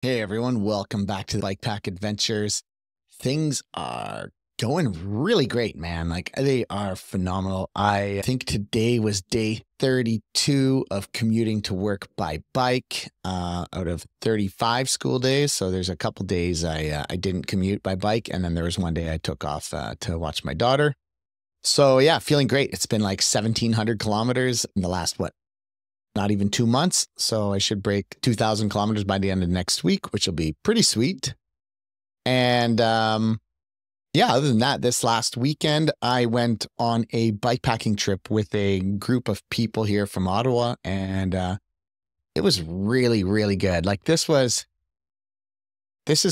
Hey everyone, welcome back to the Bikepack Adventures. Things are going really great, man. Like they are phenomenal. I think today was day 32 of commuting to work by bike out of 35 school days. So there's a couple days I didn't commute by bike, and then there was one day I took off to watch my daughter. So yeah, feeling great. It's been like 1,700 kilometers in the last, not even 2 months. So I should break 2,000 kilometers by the end of next week, which will be pretty sweet. And yeah, other than that, this last weekend, I went on a bikepacking trip with a group of people here from Ottawa. And it was really, really good. Like this is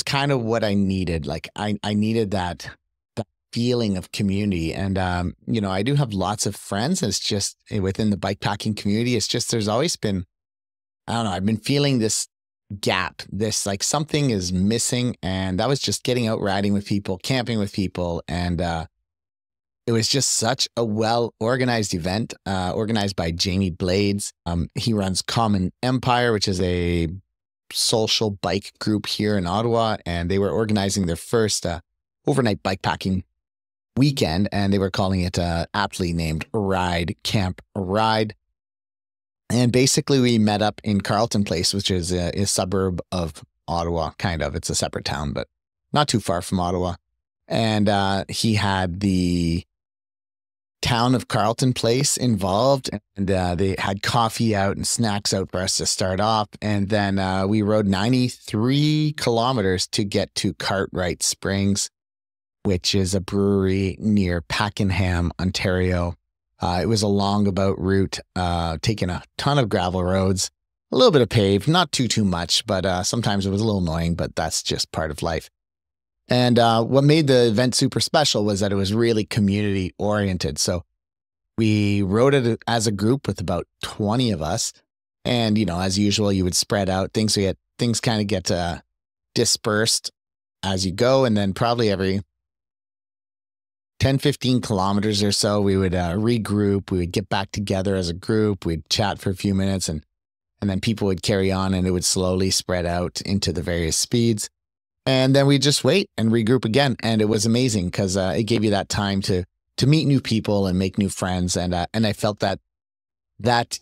kind of what I needed. Like I needed that feeling of community. And, I do have lots of friends. It's just within the bikepacking community, it's just, there's always been, I don't know, I've been feeling this gap, this like something is missing. And that was just getting out riding with people, camping with people. And it was just such a well-organized event, organized by Jamie Blades. He runs Common Empire, which is a social bike group here in Ottawa. And they were organizing their first overnight bikepacking weekend, and they were calling it aptly named Ride Camp Ride. And basically we met up in Carleton Place, which is a suburb of Ottawa, kind of. It's a separate town, but not too far from Ottawa. And he had the town of Carleton Place involved, and they had coffee out and snacks out for us to start off. And then we rode 93 kilometers to get to Cartwright Springs, which is a brewery near Pakenham, Ontario. It was a longabout route, taking a ton of gravel roads, a little bit of paved, not too much, but sometimes it was a little annoying, but that's just part of life. And what made the event super special was that it was really community oriented. So we rode it as a group with about 20 of us. And, as usual, you would spread out. Things kind of get dispersed as you go. And then probably every 10, 15 kilometers or so, we would regroup. We would get back together as a group. We'd chat for a few minutes, and then people would carry on, and it would slowly spread out into the various speeds. And then we'd just wait and regroup again. And it was amazing because it gave you that time to meet new people and make new friends. And I felt that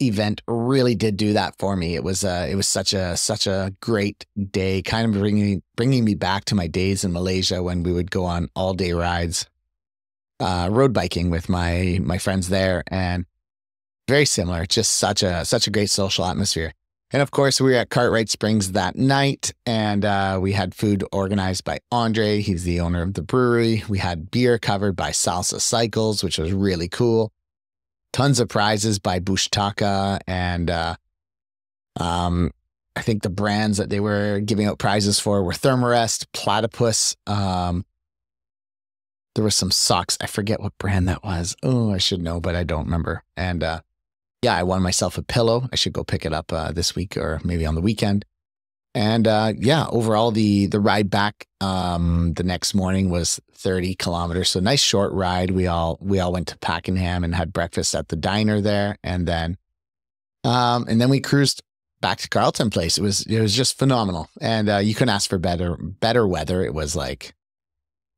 event really did do that for me. It was such a great day, kind of bringing me back to my days in Malaysia when we would go on all day rides. Road biking with my friends there, and very similar, just such a great social atmosphere. And of course, we were at Cartwright Springs that night, and we had food organized by Andre. He's the owner of the brewery. We had beer covered by Salsa Cycles, which was really cool. Tons of prizes by Bushtaka, and I think the brands that they were giving out prizes for were Thermarest, Platypus. There was some socks. I forget what brand that was. Oh, I should know, but I don't remember. And yeah, I won myself a pillow. I should go pick it up this week or maybe on the weekend. And yeah, overall, the ride back the next morning was 30 kilometers. So nice short ride. We all went to Pakenham and had breakfast at the diner there. And then we cruised back to Carleton Place. It was just phenomenal. And you couldn't ask for better weather. It was like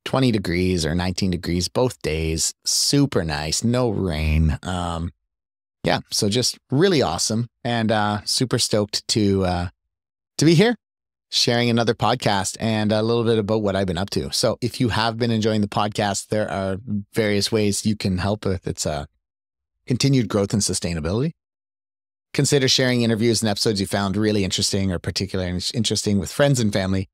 20 degrees or 19 degrees both days. Super nice. No rain. Yeah. So just really awesome, and super stoked to be here sharing another podcast and a little bit about what I've been up to. So if you have been enjoying the podcast, there are various ways you can help with its continued growth and sustainability. Consider sharing interviews and episodes you found really interesting or particularly interesting with friends and family,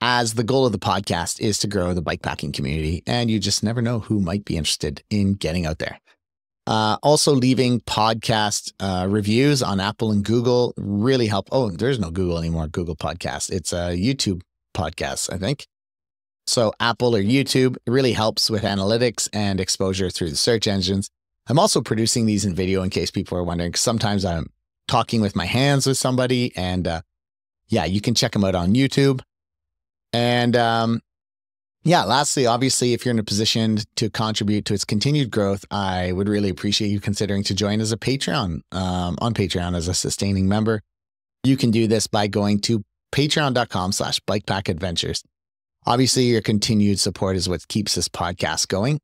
as the goal of the podcast is to grow the bikepacking community, and you just never know who might be interested in getting out there. Also, leaving podcast reviews on Apple and Google really help. Oh, there's no Google anymore. Google Podcast. It's a YouTube podcast, I think. So Apple or YouTube, it really helps with analytics and exposure through the search engines. I'm also producing these in video in case people are wondering. Sometimes I'm talking with my hands with somebody, and yeah, you can check them out on YouTube. And yeah, lastly, obviously, if you're in a position to contribute to its continued growth, I would really appreciate you considering to join as a Patreon, on Patreon as a sustaining member. You can do this by going to patreon.com/bikepack adventures. Obviously, your continued support is what keeps this podcast going.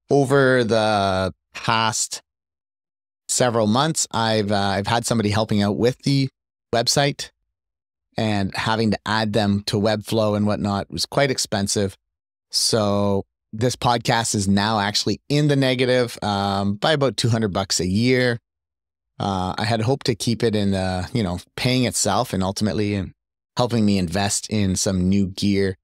Over the past several months, I've had somebody helping out with the website, and having to add them to Webflow and whatnot was quite expensive. So this podcast is now actually in the negative by about $200 a year. I had hoped to keep it in paying itself and ultimately helping me invest in some new gear.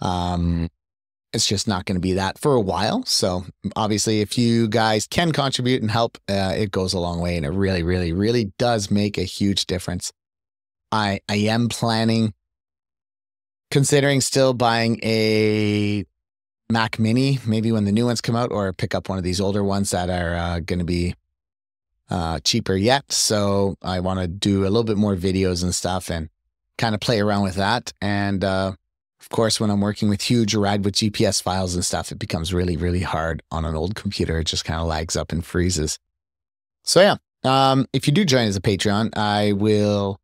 It's just not going to be that for a while. So obviously, if you guys can contribute and help, it goes a long way, and it really, really, really does make a huge difference. I am considering still buying a Mac Mini, maybe when the new ones come out, or pick up one of these older ones that are going to be cheaper yet. So I want to do a little bit more videos and stuff and kind of play around with that. And of course, when I'm working with huge ride with GPS files and stuff, it becomes really, really hard on an old computer. It just kind of lags up and freezes. So yeah, if you do join as a Patreon, I will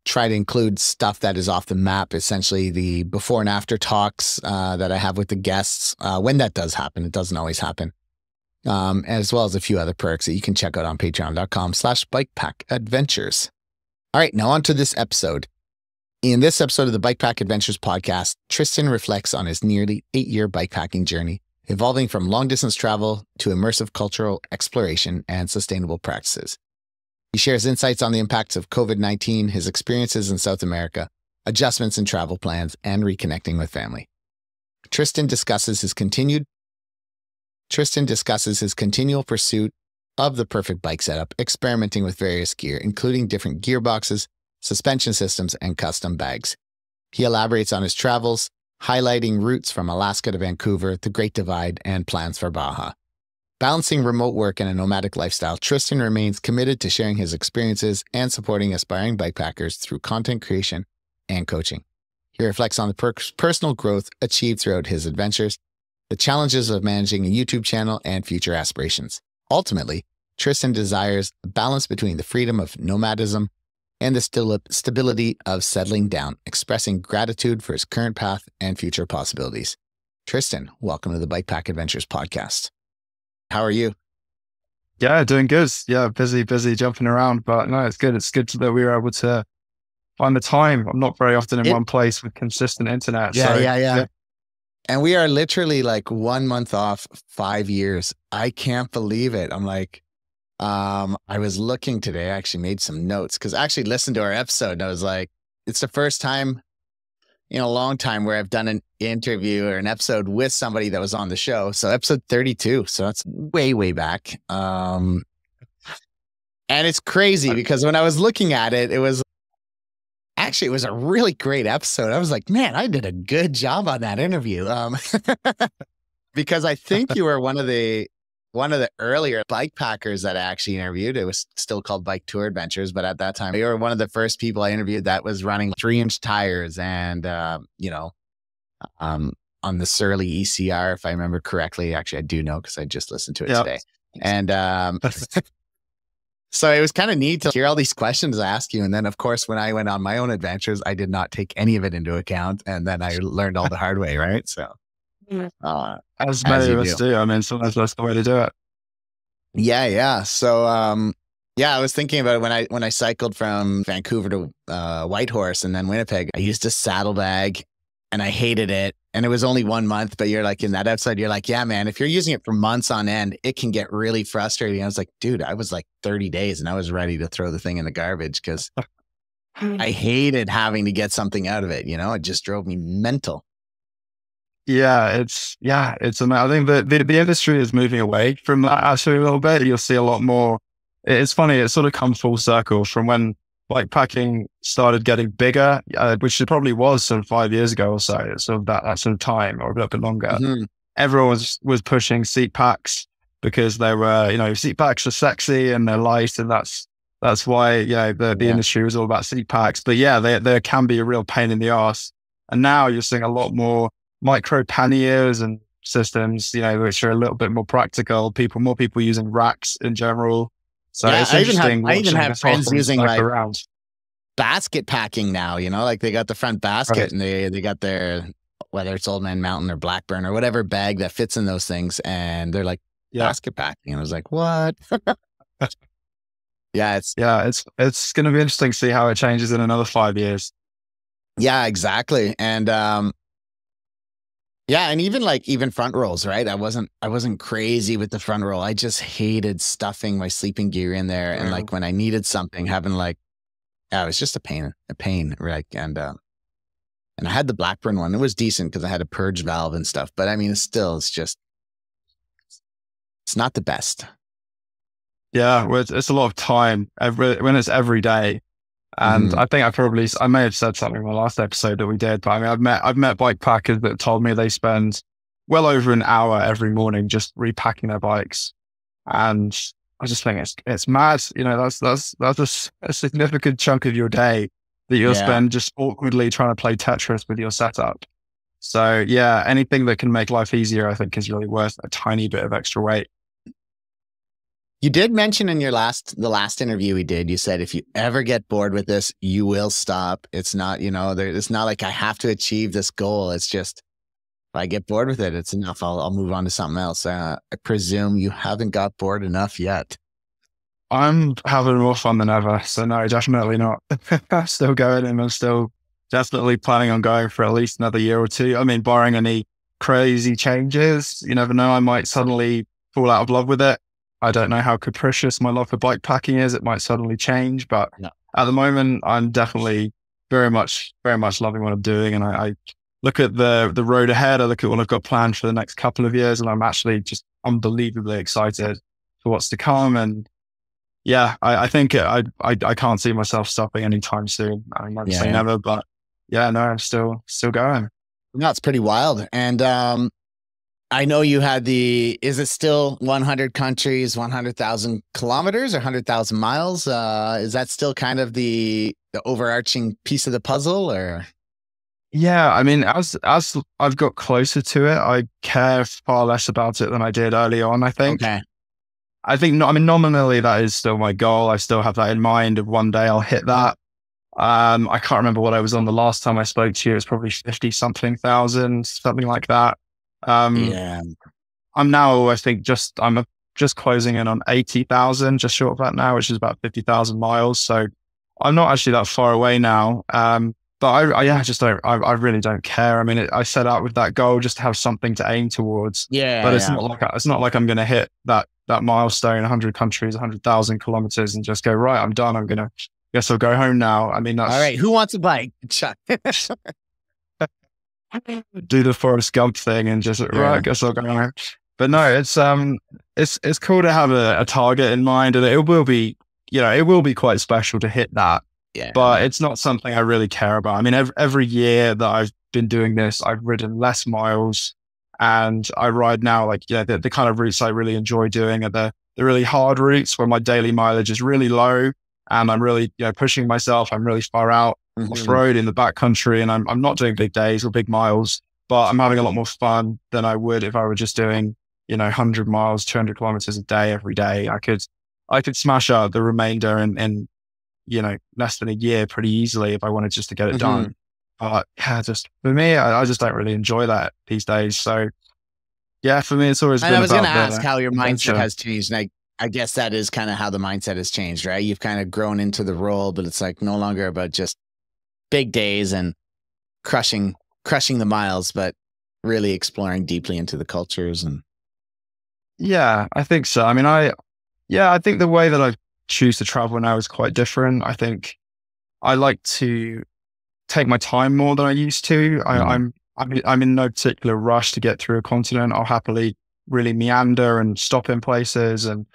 try to include stuff that is off the map, essentially the before and after talks that I have with the guests. When that does happen, it doesn't always happen. As well as a few other perks that you can check out on patreon.com/bikepack adventures. All right, now on to this episode. In this episode of the Bikepack Adventures Podcast, Tristan reflects on his nearly 8-year bikepacking journey, evolving from long-distance travel to immersive cultural exploration and sustainable practices. He shares insights on the impacts of COVID-19, his experiences in South America, adjustments in travel plans, and reconnecting with family. Tristan discusses his continual pursuit of the perfect bike setup, experimenting with various gear, including different gearboxes, suspension systems, and custom bags. He elaborates on his travels, highlighting routes from Alaska to Vancouver, the Great Divide, and plans for Baja. Balancing remote work and a nomadic lifestyle, Tristan remains committed to sharing his experiences and supporting aspiring bikepackers through content creation and coaching. He reflects on the personal growth achieved throughout his adventures, the challenges of managing a YouTube channel, and future aspirations. Ultimately, Tristan desires a balance between the freedom of nomadism and the stability of settling down, expressing gratitude for his current path and future possibilities. Tristan, welcome to the Bikepack Adventures Podcast. How are you? Yeah, doing good. Yeah, busy jumping around, but no, it's good. It's good that we were able to find the time. I'm not very often in one place with consistent internet. Yeah. And we are literally like 1 month off 5 years. I can't believe it. I'm like, I was looking today, I actually made some notes because I actually listened to our episode and I was like, it's the first time in a long time where I've done an interview or an episode with somebody that was on the show. So episode 32. So that's way, way back. And it's crazy because when I was looking at it, it was a really great episode. I was like, man, I did a good job on that interview. Because I think you were one of the earlier bike packers that I actually interviewed. It was still called Bike Tour Adventures, but at that time, you were one of the first people I interviewed that was running 3-inch tires and, on the Surly ECR, if I remember correctly. Actually, I do know because I just listened to it today. And so it was kind of neat to hear all these questions I ask you. And then, of course, when I went on my own adventures, I did not take any of it into account. And then I learned all the hard way, right? So. As many of us do. I mean, sometimes that's the way to do it. Yeah. So, I was thinking about it when I cycled from Vancouver to Whitehorse and then Winnipeg. I used a saddlebag and I hated it. And it was only 1 month, but you're like in that episode, you're like, yeah, man, if you're using it for months on end, it can get really frustrating. I was like, dude, I was like 30 days and I was ready to throw the thing in the garbage because I hated having to get something out of it. It just drove me mental. Yeah, it's I think the industry is moving away from that actually a little bit. You'll see a lot more. It's funny, it sort of comes full circle from when bikepacking started getting bigger, which it probably was sort of 5 years ago or so, sort of that sort of time or a little bit longer. Mm-hmm. Everyone was pushing seat packs because they were, seat packs are sexy and they're light, and that's why, the industry was all about seat packs. But yeah, they can be a real pain in the ass. And now you're seeing a lot more micro panniers and systems, which are a little bit more practical. More people using racks in general. So it's interesting. I even have friends using around. basket packing now, like they got the front basket and they got their, whether it's Old Man Mountain or Blackburn or whatever bag that fits in those things. And they're like basket packing. And I was like, what? Yeah, it's going to be interesting to see how it changes in another 5 years. Yeah, exactly. And yeah, and even front rolls, right? I wasn't crazy with the front roll. I just hated stuffing my sleeping gear in there, and like when I needed something, having like, yeah, it was just a pain, right? And I had the Blackburn one. It was decent because I had a purge valve and stuff. But I mean, it's not the best. Yeah, well, it's a lot of time when it's every day. And I think I may have said something in the last episode that we did, but I mean, I've met bikepackers that told me they spend well over an hour every morning just repacking their bikes. And I just think it's mad. That's a significant chunk of your day that you'll spend just awkwardly trying to play Tetris with your setup. So yeah, anything that can make life easier, I think is really worth a tiny bit of extra weight. You did mention in the last interview we did, you said, if you ever get bored with this, you will stop. It's not, it's not like I have to achieve this goal. It's just, if I get bored with it, it's enough. I'll move on to something else. I presume you haven't got bored enough yet. I'm having more fun than ever. So no, definitely not. I'm still going, and I'm still definitely planning on going for at least another year or two. I mean, barring any crazy changes, you never know. I might suddenly fall out of love with it. I don't know how capricious my love for bikepacking is. It might suddenly change, but at the moment, I'm definitely very much loving what I'm doing. And I look at the road ahead. I look at what I've got planned for the next couple of years, and I'm actually just unbelievably excited for what's to come. And yeah, I think I can't see myself stopping anytime soon. I might say never, but yeah, no, I'm still going. No, it's pretty wild. And I know you had is it still 100 countries, 100,000 kilometers or 100,000 miles? Is that still kind of the overarching piece of the puzzle, or? Yeah, I mean, as I've got closer to it, I care far less about it than I did early on, I think. Okay. I think, nominally that is still my goal. I still have that in mind of one day I'll hit that. I can't remember what I was on the last time I spoke to you. It's probably 50 something thousand, something like that. I'm now, I think I'm just closing in on 80,000, just short of that now, which is about 50,000 miles. So I'm not actually that far away now. But I really don't care. I mean, I set out with that goal just to have something to aim towards. Yeah. But it's not like I'm going to hit that milestone, 100 countries, 100,000 kilometers and just go, right, I'm done. Guess I'll go home now. I mean, that's all right. Who wants a bike? Chuck. Do the Forrest Gump thing and just right, I guess I'll go home. But no, it's cool to have a target in mind, and it will be quite special to hit that. Yeah. But it's not something I really care about. I mean, every year that I've been doing this, I've ridden less miles, and I ride now the kind of routes I really enjoy doing are the really hard routes where my daily mileage is really low, and I'm really pushing myself. I'm really far out off road in the backcountry, and I'm not doing big days or big miles, but I'm having a lot more fun than I would if I were just doing 100 miles, 200 kilometers a day every day. I could smash out the remainder in less than a year pretty easily if I wanted just to get it done. But yeah, just for me, I just don't really enjoy that these days. So yeah, for me, it's always been. And I was going to ask how your mindset has changed. And I guess that is kind of how the mindset has changed, right? You've kind of grown into the role, but it's like no longer about just big days and crushing the miles, but really exploring deeply into the cultures. And yeah, I think so. I mean, I think the way that I choose to travel now is quite different. I think I like to take my time more than I used to. I'm in no particular rush to get through a continent. I'll happily really meander and stop in places. And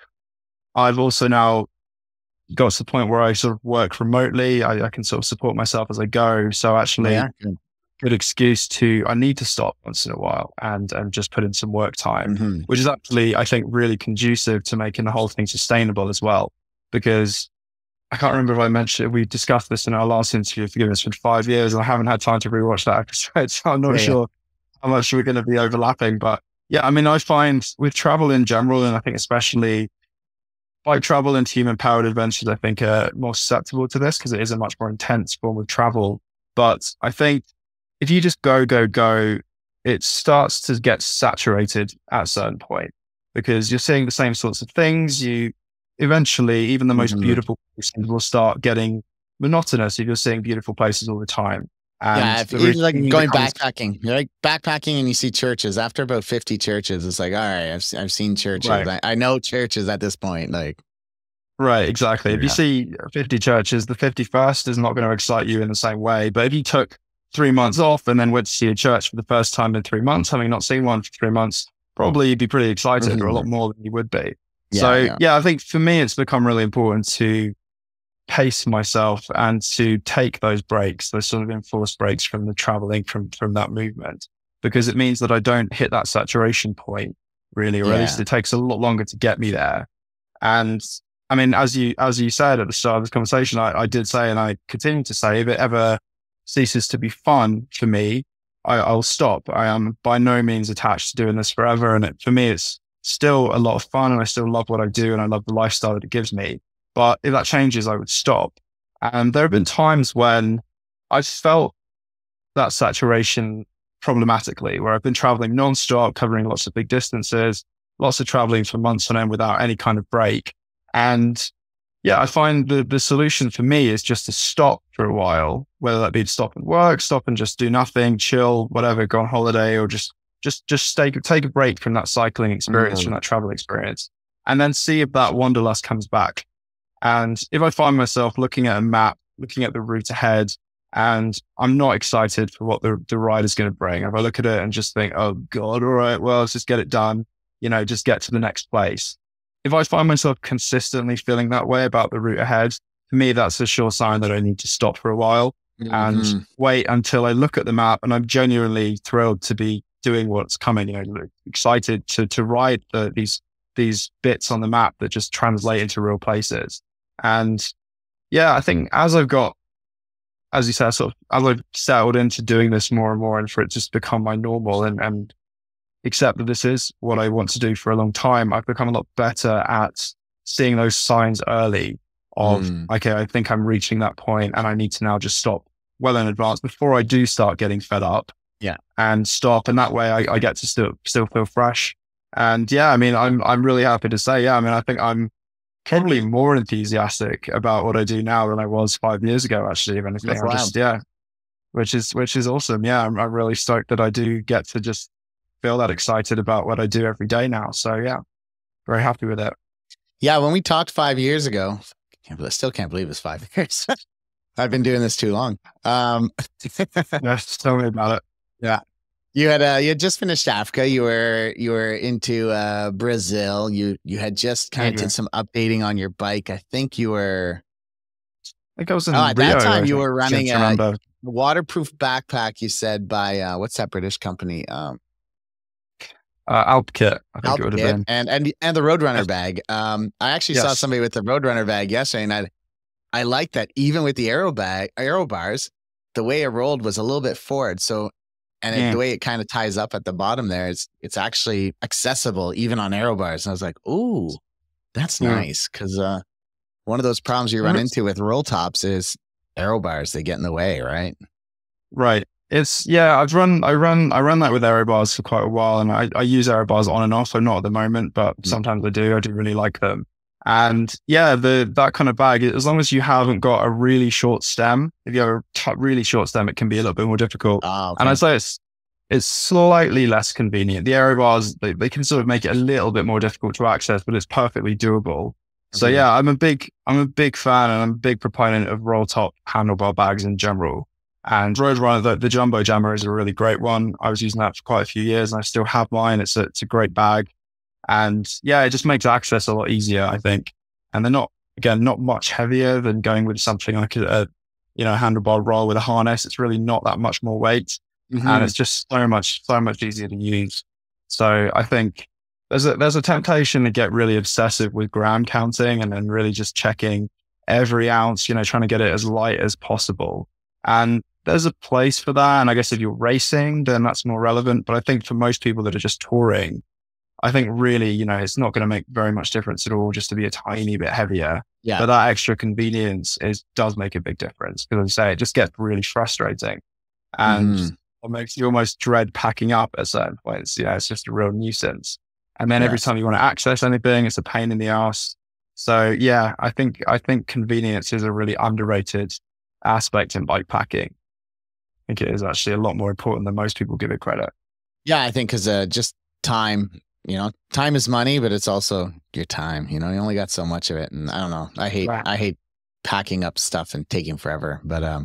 I've also now got to the point where I sort of work remotely. I can sort of support myself as I go. So actually, good excuse I need to stop once in a while and just put in some work time, which is actually, I think, really conducive to making the whole thing sustainable as well. Because I can't remember if I mentioned, we discussed this in our last interview, forgive us, for 5 years, and I haven't had time to rewatch that episode. So I'm not sure how much we're going to be overlapping. But yeah, I mean, I find with travel in general, and I think especially bike travel and human powered adventures, I think, are more susceptible to this because it is a much more intense form of travel. But I think if you just go, it starts to get saturated at a certain point because you're seeing the same sorts of things. You eventually, even the most beautiful places will start getting monotonous if you're seeing beautiful places all the time. And if you're like going backpacking, you're like backpacking and you see churches. After about 50 churches, it's like, all right, I've seen churches. Right. I know churches at this point. Like, right, exactly. If you see 50 churches, the 51st is not going to excite you in the same way. But if you took 3 months off and then went to see a church for the first time in 3 months, having not seen one for 3 months, probably you'd be pretty excited or a lot more than you would be. Yeah, I think for me, it's become really important to pace myself and to take those breaks, those sort of enforced breaks from the traveling, from that movement, because it means that I don't hit that saturation point really, or at least it takes a lot longer to get me there. And I mean, as you said at the start of this conversation, I did say, and I continue to say, if it ever ceases to be fun for me, I'll stop. I am by no means attached to doing this forever. And for me, it's still a lot of fun and I still love what I do and I love the lifestyle that it gives me. But if that changes, I would stop. And there have been times when I've felt that saturation problematically, where I've been traveling nonstop, covering lots of big distances, lots of traveling for months on end without any kind of break. And I find the solution for me is just to stop for a while, whether that be to stop and work, stop and just do nothing, chill, whatever, go on holiday, or just take a break from that cycling experience, from that travel experience, and then see if that wanderlust comes back. And if I find myself looking at a map, looking at the route ahead, and I'm not excited for what the ride is going to bring, if I look at it and just think, oh God, all right, well, let's just get it done, just get to the next place. If I find myself consistently feeling that way about the route ahead, for me, that's a sure sign that I need to stop for a while and wait until I look at the map and I'm genuinely thrilled to be doing what's coming, excited to ride these bits on the map that just translate into real places. And I think as I've got, as you said, as I've settled into doing this more and more and for it just become my normal and accept that this is what I want to do for a long time, I've become a lot better at seeing those signs early of, okay, I think I'm reaching that point and I need to now just stop well in advance before I do start getting fed up and stop. And that way I get to still feel fresh. And I mean, I'm really happy to say, I mean, I think I'm probably more enthusiastic about what I do now than I was 5 years ago, actually, if anything. Which is awesome. I'm really stoked that I do get to just feel that excited about what I do every day now. So very happy with it. Yeah. When we talked 5 years ago, I still can't believe it's 5 years. I've been doing this too long. Yes, tell me about it. Yeah. You had just finished Africa. You were into Brazil. You had just kind of did some updating on your bike. I think you were. I think I was in Rio. At that time, you were running a waterproof backpack. You said by what's that British company? Alpkit, I think it would have been, and the Roadrunner bag. I actually saw somebody with the Roadrunner bag yesterday, and I liked that. Even with the aero bars, the way it rolled was a little bit forward. So. And the way it kind of ties up at the bottom there, it's actually accessible even on aero bars. And I was like, ooh, that's nice. Because one of those problems you run into with roll tops is aero bars. They get in the way, right? Right. It's I run that with aero bars for quite a while, and I use aero bars on and off. So not at the moment, but sometimes I do. I do really like them. And that kind of bag, as long as you haven't got a really short stem, if you have a really short stem, it can be a little bit more difficult. Oh, okay. And I'd say it's slightly less convenient. The aero bars, they can sort of make it a little bit more difficult to access, but it's perfectly doable. So I'm a big fan and I'm a big proponent of roll top handlebar bags in general. And Roadrunner, the Jumbo Jammer is a really great one. I was using that for quite a few years and I still have mine. It's a great bag. And it just makes access a lot easier, I think. And they're not much heavier than going with something like a handlebar roll with a harness. It's really not that much more weight. And it's just so much easier to use. So I think there's a temptation to get really obsessive with gram counting and then really just checking every ounce, trying to get it as light as possible. And there's a place for that. And I guess if you're racing, then that's more relevant. But I think for most people that are just touring, I think really, it's not going to make very much difference at all just to be a tiny bit heavier. Yeah. But that extra convenience does make a big difference, because as I say, it just gets really frustrating, and it makes you almost dread packing up at certain points. It's just a real nuisance. And then every time you want to access anything, it's a pain in the ass. So yeah, I think convenience is a really underrated aspect in bikepacking. I think it is actually a lot more important than most people give it credit. Yeah, I think because just time, time is money, but it's also your time. You only got so much of it, and I don't know. I hate packing up stuff and taking forever. But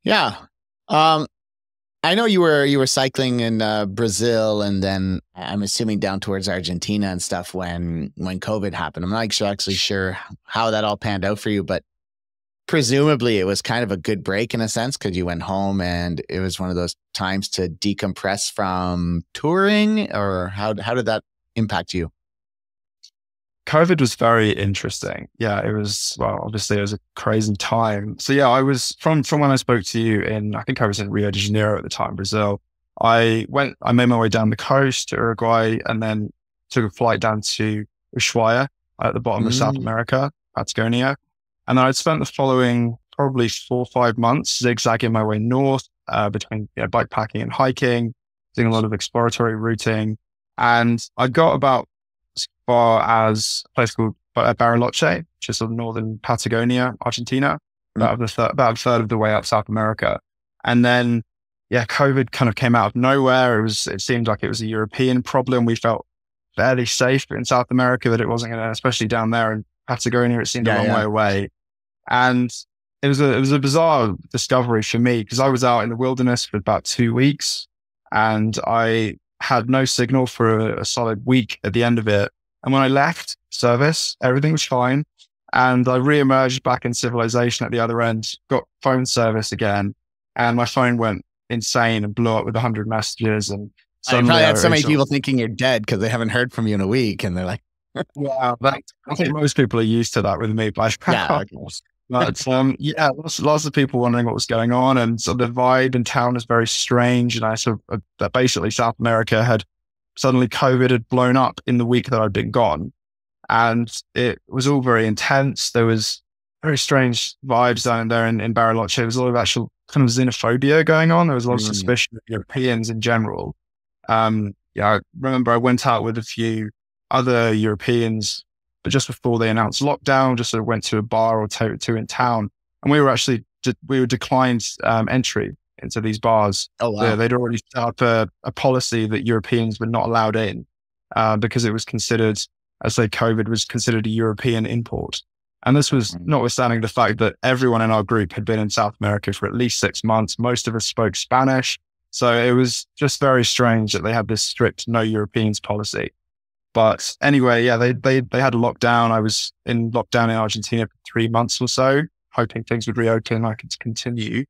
yeah. I know you were cycling in Brazil, and then I'm assuming down towards Argentina and stuff when COVID happened. I'm not actually sure how that all panned out for you, but presumably it was kind of a good break in a sense, because you went home and it was one of those times to decompress from touring. Or how did that impact you? COVID was very interesting. Yeah, it was, well, obviously it was a crazy time. So yeah, I was from when I spoke to you I think I was in Rio de Janeiro at the time, Brazil. I made my way down the coast to Uruguay, and then took a flight down to Ushuaia at the bottom of South America, Patagonia. And then I'd spent the following probably 4 or 5 months zigzagging my way north between bikepacking and hiking, doing a lot of exploratory routing. And I got about as far as a place called Bariloche, which is sort of northern Patagonia, Argentina, about a third of the way up South America. And then, COVID kind of came out of nowhere. It seemed like it was a European problem. We felt fairly safe in South America, that it wasn't going to, especially down there in Patagonia, it seemed a long way away. And it was a bizarre discovery for me, because I was out in the wilderness for about 2 weeks, and I had no signal for a solid week at the end of it. And when I left service, everything was fine. And I re-emerged back in civilization at the other end, got phone service again, and my phone went insane and blew up with 100 messages. And I probably had so many people thinking you're dead because they haven't heard from you in a week, and they're like, wow, I think most people are used to that with me. But lots of people wondering what was going on, and so the vibe in town is very strange. And I that basically South America had suddenly COVID had blown up in the week that I'd been gone, and it was all very intense. There was very strange vibes down there in Bariloche. There was a lot of actual kind of xenophobia going on. There was a lot of suspicion of Europeans in general. I remember I went out with a few other Europeans, but just before they announced lockdown, just sort of went to a bar or two in town, and we were declined entry into these bars. Oh wow! They'd already set up a policy that Europeans were not allowed in because it was considered, as they COVID was considered a European import. And this was notwithstanding the fact that everyone in our group had been in South America for at least 6 months. Most of us spoke Spanish, so it was just very strange that they had this strict no Europeans policy. But anyway, they had a lockdown. I was in lockdown in Argentina for 3 months or so, hoping things would reopen and I could continue.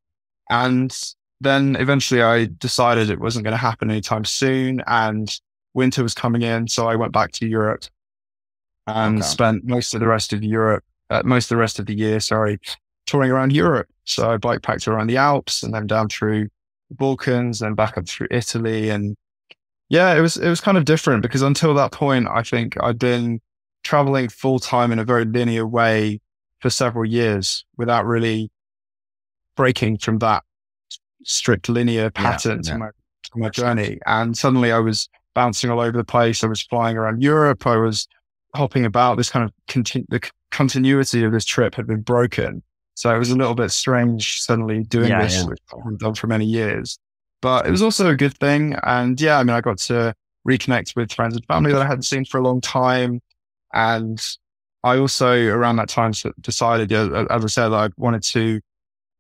And then eventually I decided it wasn't going to happen anytime soon, and winter was coming in. So I went back to Europe and spent most of the rest of the year, touring around Europe. So I bikepacked around the Alps, and then down through the Balkans, then back up through Italy. And yeah, it was kind of different, because until that point, I think I'd been traveling full time in a very linear way for several years without really breaking from that strict linear pattern to my journey. And suddenly I was bouncing all over the place. I was flying around Europe. I was hopping about. This kind of the continuity of this trip had been broken. So it was a little bit strange suddenly doing this, which I haven't done for many years. But it was also a good thing. And I got to reconnect with friends and family that I hadn't seen for a long time. And I also, around that time, decided, as I said, that I wanted to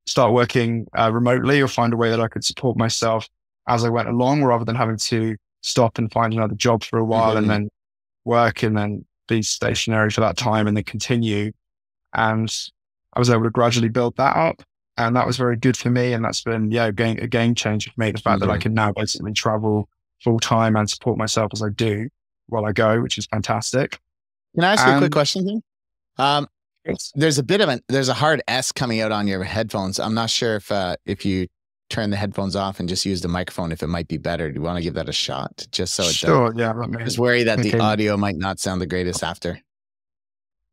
start working remotely, or find a way that I could support myself as I went along, rather than having to stop and find another job for a while and then work and then be stationary for that time and then continue. And I was able to gradually build that up. And that was very good for me. And that's been, a game changer for me. The fact that I can now basically travel full time and support myself as I do while I go, which is fantastic. Can I ask you a quick question? There's a hard S coming out on your headphones. I'm not sure if you turn the headphones off and just use the microphone if it might be better? Do you want to give that a shot? Just so it Sure. Yeah. just worry that the Okay. audio might not sound the greatest after.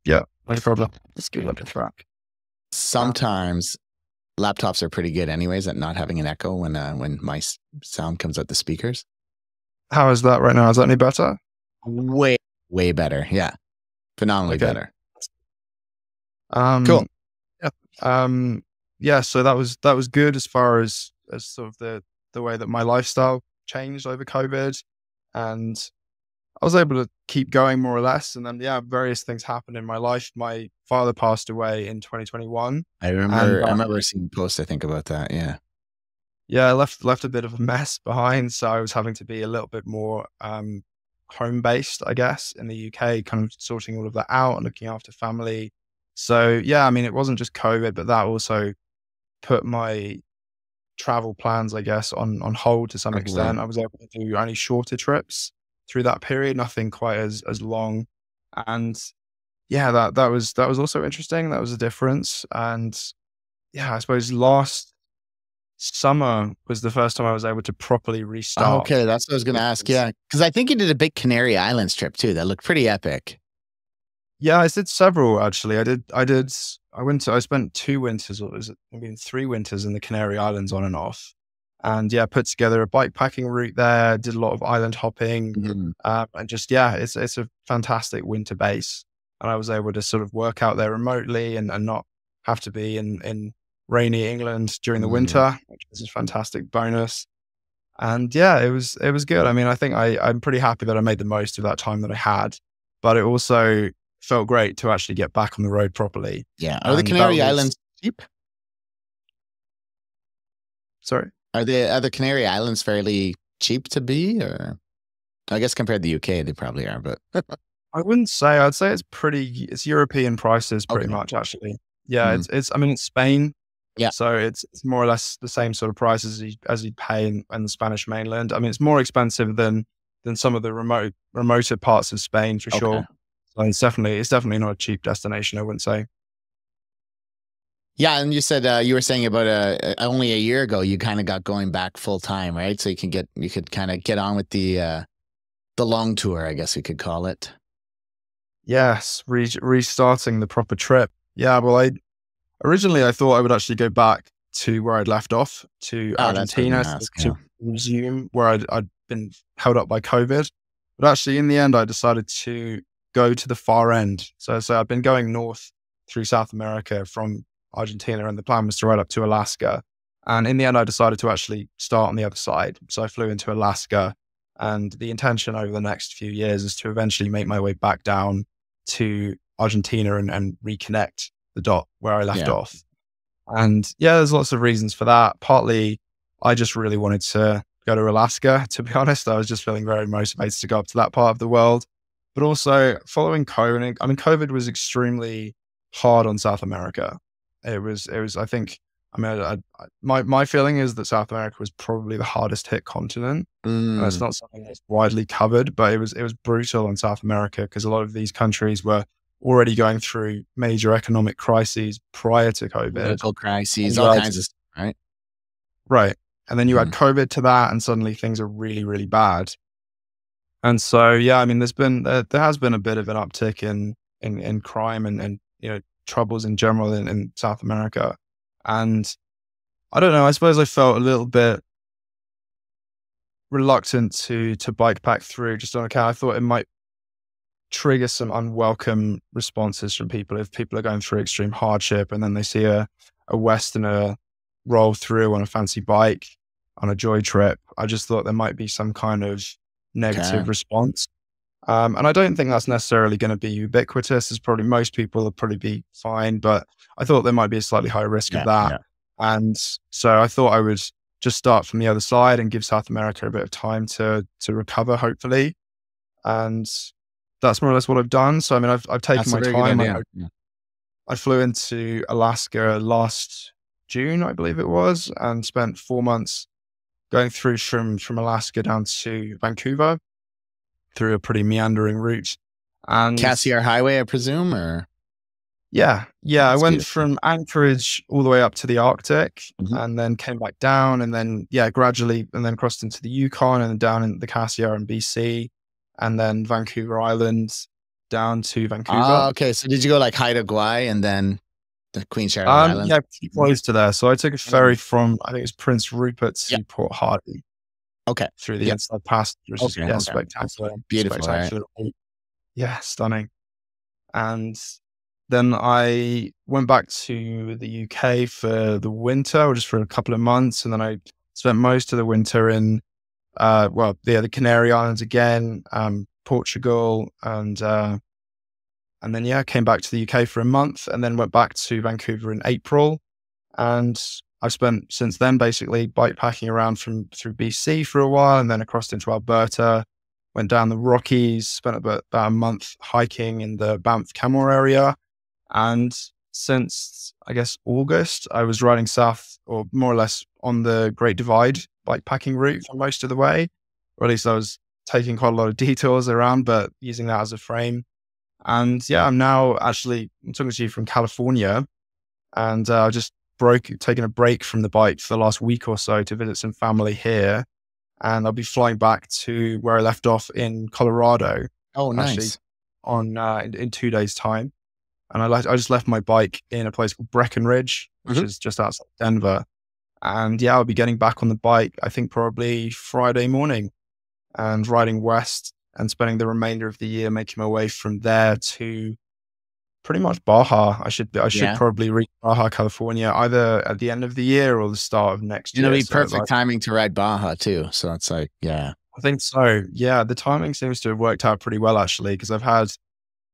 Yeah. No problem. Let's give it a track. Sometimes laptops are pretty good anyways at not having an echo when my sound comes out the speakers. How is that right now? Is that any better? Way better. Yeah. Phenomenally better. Cool. Yeah. Yeah. So that was good as far as sort of the way that my lifestyle changed over COVID, and I was able to keep going more or less. And then, yeah, various things happened in my life. My father passed away in 2021. I remember seeing posts, I think, about that. Yeah. Yeah, I left a bit of a mess behind. So I was having to be a little bit more home based, I guess, in the UK, kind of sorting all of that out and looking after family. So yeah, I mean, it wasn't just COVID, but that also put my travel plans, I guess, on hold to some extent. I was able to do only shorter trips through that period, nothing quite as long. And yeah, that was also interesting. That was a difference. And yeah, I suppose last summer was the first time I was able to properly restart. Okay, that's what I was going to ask. Yeah, because I think you did a big Canary Islands trip too. That looked pretty epic. Yeah, I did several actually. I spent 2 winters, or was it maybe 3 winters in the Canary Islands on and off. And yeah, put together a bikepacking route there, did a lot of island hopping, and just, yeah, it's a fantastic winter base. And I was able to sort of work out there remotely and not have to be in rainy England during the winter, which is a fantastic bonus. And yeah, it was good. I mean, I think I'm pretty happy that I made the most of that time that I had, but it also felt great to actually get back on the road properly. Yeah. Are the Canary Islands cheap? Sorry? Are the Canary Islands fairly cheap to be, or I guess compared to the UK, they probably are, but I wouldn't say. I'd say it's European prices pretty much, actually. Yeah, it's I mean, it's Spain. Yeah. So it's more or less the same sort of prices as you'd pay in the Spanish mainland. I mean, it's more expensive than some of the remoter parts of Spain for sure. So it's definitely not a cheap destination, I wouldn't say. Yeah, and you said you were saying about only a year ago you kind of got going back full time, right? So you could kind of get on with the long tour, I guess we could call it. Yes, restarting the proper trip. Yeah, well, originally I thought I would actually go back to where I'd left off, to Argentina, to resume where I'd been held up by COVID. But actually, in the end, I decided to go to the far end. So I've been going north through South America from Argentina, and the plan was to ride up to Alaska. And in the end, I decided to actually start on the other side. So I flew into Alaska, and the intention over the next few years is to eventually make my way back down to Argentina and reconnect the dot where I left off. And yeah, there's lots of reasons for that. Partly, I just really wanted to go to Alaska, to be honest. I was just feeling very motivated to go up to that part of the world. But also following COVID, I mean, COVID was extremely hard on South America. It was, I think, I mean, my feeling is that South America was probably the hardest hit continent. And it's not something that's widely covered, but it was brutal on South America because a lot of these countries were already going through major economic crises prior to COVID. Political crises, all kinds of stuff, right? Right. And then you add COVID to that, and suddenly things are really, really bad. And so, yeah, I mean, there has been a bit of an uptick in crime and troubles in general in South America. And I don't know, I suppose I felt a little bit reluctant to bikepack through, just on account. I thought it might trigger some unwelcome responses from people if people are going through extreme hardship and then they see a Westerner roll through on a fancy bike on a joy trip. I just thought there might be some kind of negative response. And I don't think that's necessarily going to be ubiquitous. As probably most people will probably be fine, but I thought there might be a slightly higher risk of that. Yeah. And so I thought I would just start from the other side and give South America a bit of time to recover, hopefully. And that's more or less what I've done. So, I mean, I've taken my time. I flew into Alaska last June, I believe it was, and spent 4 months going through from Alaska down to Vancouver through a pretty meandering route. And Cassiar Highway, I presume, or? Yeah. I It's went beautiful. from Anchorage all the way up to the Arctic, Mhm. and then came back down, and then gradually, and then crossed into the Yukon, and then down in the Cassiar in BC, and then Vancouver Island down to Vancouver. Okay. So did you go like Haida Gwaii and then the Queen Charlotte Islands? Yeah, pretty close to there. So I took a ferry Mm. from, I think it's Prince Rupert Yep. to Port Hardy Okay. through the Yep. inside pass, which is Okay. Okay. spectacular, Beautiful. Right. Yeah, stunning. And then I went back to the UK for the winter, or just for a couple of months, and then I spent most of the winter in the Canary Islands again, Portugal, and then came back to the UK for a month, and then went back to Vancouver in April. And I've spent since then basically bikepacking around through BC for a while, and then across into Alberta, went down the Rockies, spent about a month hiking in the Banff Canmore area. And since, I guess, August, I was riding south, or more or less on the Great Divide bikepacking route for most of the way, or at least I was taking quite a lot of detours around, but using that as a frame. And I'm talking to you from California, and I just taking a break from the bike for the last week or so to visit some family here. And I'll be flying back to where I left off in Colorado, Oh, actually, nice. on in 2 days' time. And I just left my bike in a place called Breckenridge, which Mhm. is just outside Denver. And I'll be getting back on the bike, I think probably Friday morning, and riding west and spending the remainder of the year making my way from there to pretty much Baja. I should Yeah. probably reach Baja, California, either at the end of the year or the start of next It'll year. be So perfect timing to ride Baja too. So it's like, yeah. I think so. Yeah, the timing seems to have worked out pretty well, actually, because I've had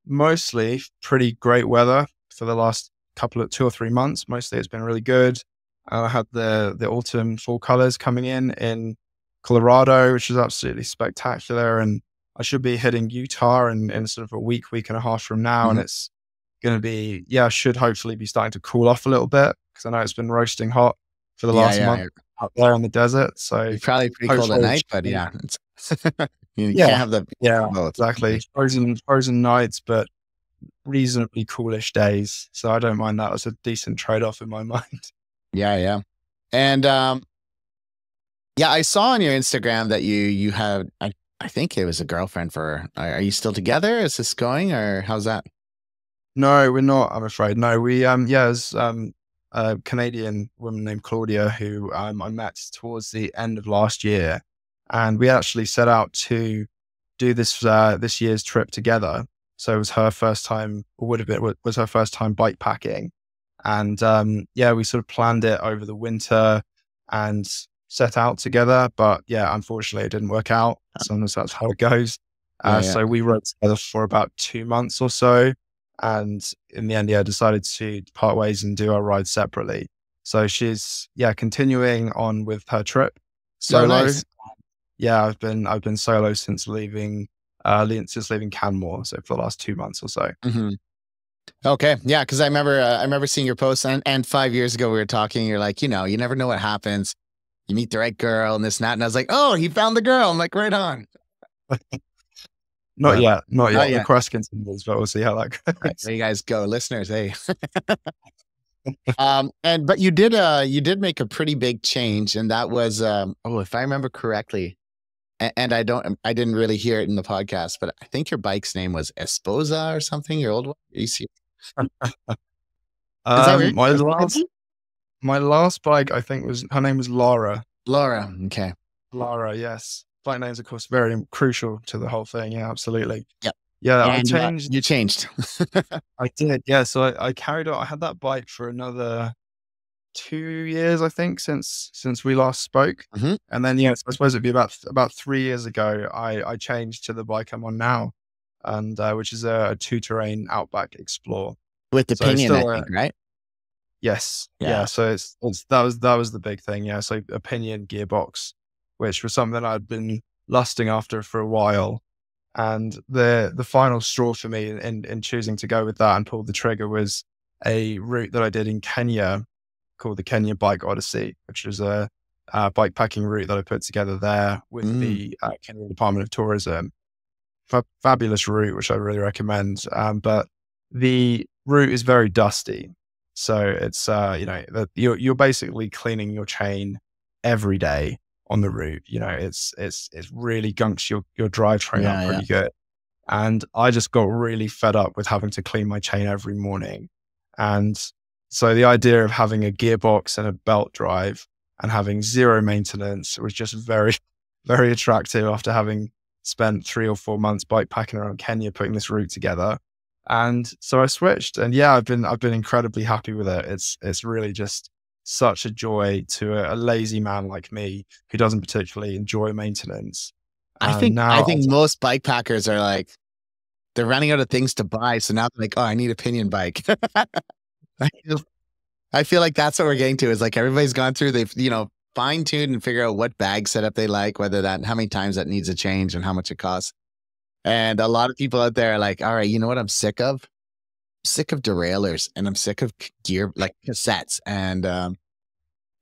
mostly pretty great weather for the last 2 or 3 months. Mostly it's been really good. I had the autumn fall colors coming in Colorado, which is absolutely spectacular. And I should be hitting Utah in sort of a week and a half from now. And Mhm. it's going to be, should hopefully be starting to cool off a little bit, because I know it's been roasting hot for the Yeah. last Yeah. month out there in the desert. So It's probably pretty cold at hopefully, night, but yeah, it's you can't yeah, have the yeah, both. exactly. Frozen nights, but reasonably coolish days. So I don't mind that. It's a decent trade-off in my mind. Yeah, yeah. And yeah, I saw on your Instagram that you have I think it was a girlfriend for are you still together? Is this going or how's that? No, we're not, I'm afraid. No, it's a Canadian woman named Claudia who I met towards the end of last year. And we actually set out to do this year's trip together. So it was her first time, or would have been, was her first time bike packing. And we sort of planned it over the winter and set out together. But unfortunately, it didn't work out. Sometimes that's how it goes. Yeah, yeah. So we rode together for about 2 months or so. And in the end, decided to part ways and do our ride separately. So she's, continuing on with her trip Oh, solo. nice. I've been solo since leaving Canmore. So for the last 2 months or so. Hmm. Okay. Yeah, because I remember seeing your post and 5 years ago we were talking. You're like, you never know what happens. You meet the right girl and this and that. And I was like, oh, he found the girl. I'm like, right on. Not But yet. not The yet. quest continues, but we'll see how that goes. There you guys go, listeners. Hey. But you did make a pretty big change, and that was if I remember correctly, and I didn't really hear it in the podcast, but I think your bike's name was Esposa or something. Your old one. You see, is that right? My last bike, I think, her name was Laura. Laura. Okay. Laura, yes. Bike names, of course, very crucial to the whole thing. Yeah, absolutely. Yep. Yeah, I And changed. you changed. I did. Yeah, so I carried on. I had that bike for another 2 years, I think, since we last spoke. Mhm. And then, so I suppose it'd be about 3 years ago, I changed to the bike I'm on now, and which is a two-terrain Outback Explorer. With the So pinion, still, I think, right? yes. Yeah. Yeah. So that was the big thing. Yeah. So a pinion gearbox, which was something I'd been lusting after for a while. And the final straw for me in choosing to go with that and pull the trigger was a route that I did in Kenya called the Kenya Bike Odyssey, which was a bikepacking route that I put together there with the Kenya Department of Tourism. Fabulous route, which I really recommend. But the route is very dusty. So it's, you're basically cleaning your chain every day on the route. It really gunks your drivetrain up pretty good. And I just got really fed up with having to clean my chain every morning. And so the idea of having a gearbox and a belt drive and having zero maintenance was just very, very attractive after having spent 3 or 4 months bikepacking around Kenya, putting this route together. And so I switched, and yeah, I've been incredibly happy with it. It's really just such a joy to a lazy man like me who doesn't particularly enjoy maintenance. I think most bikepackers are like, they're running out of things to buy. So now they're like, oh, I need a pinion bike. I feel like that's what we're getting to, is like everybody's gone through, they've, fine-tuned and figure out what bag setup they like, how many times that needs a change and how much it costs. And a lot of people out there are like, all right, you know what I'm sick of? I'm sick of derailleurs, and I'm sick of gear, like cassettes. And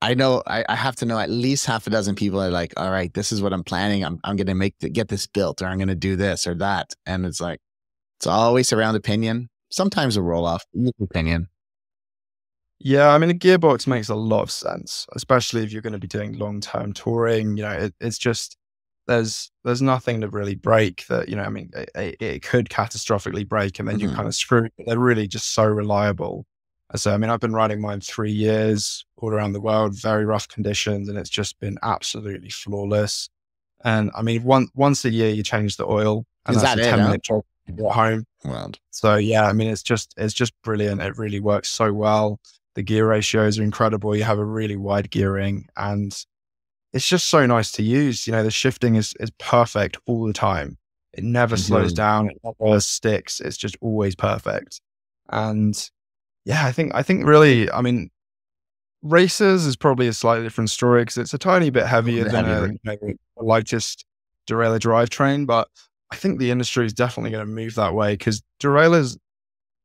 I know I have to know at least half a dozen people are like, all right, this is what I'm planning. I'm going to get this built, or I'm going to do this or that. And it's like, it's always around opinion. Sometimes a roll off opinion. Yeah, I mean, a gearbox makes a lot of sense, especially if you're going to be doing long-term touring. It's just, there's nothing to really break that, it could catastrophically break and then you're kind of screwed. They're really just so reliable. So, I mean, I've been riding mine 3 years all around the world, very rough conditions, and it's just been absolutely flawless. And I mean, once a year you change the oil, and that's a 10-minute job to get home. Wow. So yeah, I mean, it's just brilliant. It really works so well. The gear ratios are incredible. You have a really wide gearing, and it's just so nice to use. The shifting is perfect all the time. It never slows down. It never sticks. It's just always perfect. And yeah, I think really, I mean, racers is probably a slightly different story because it's a tiny bit heavier than a lightest derailleur drivetrain. But I think the industry is definitely going to move that way, because derailleurs,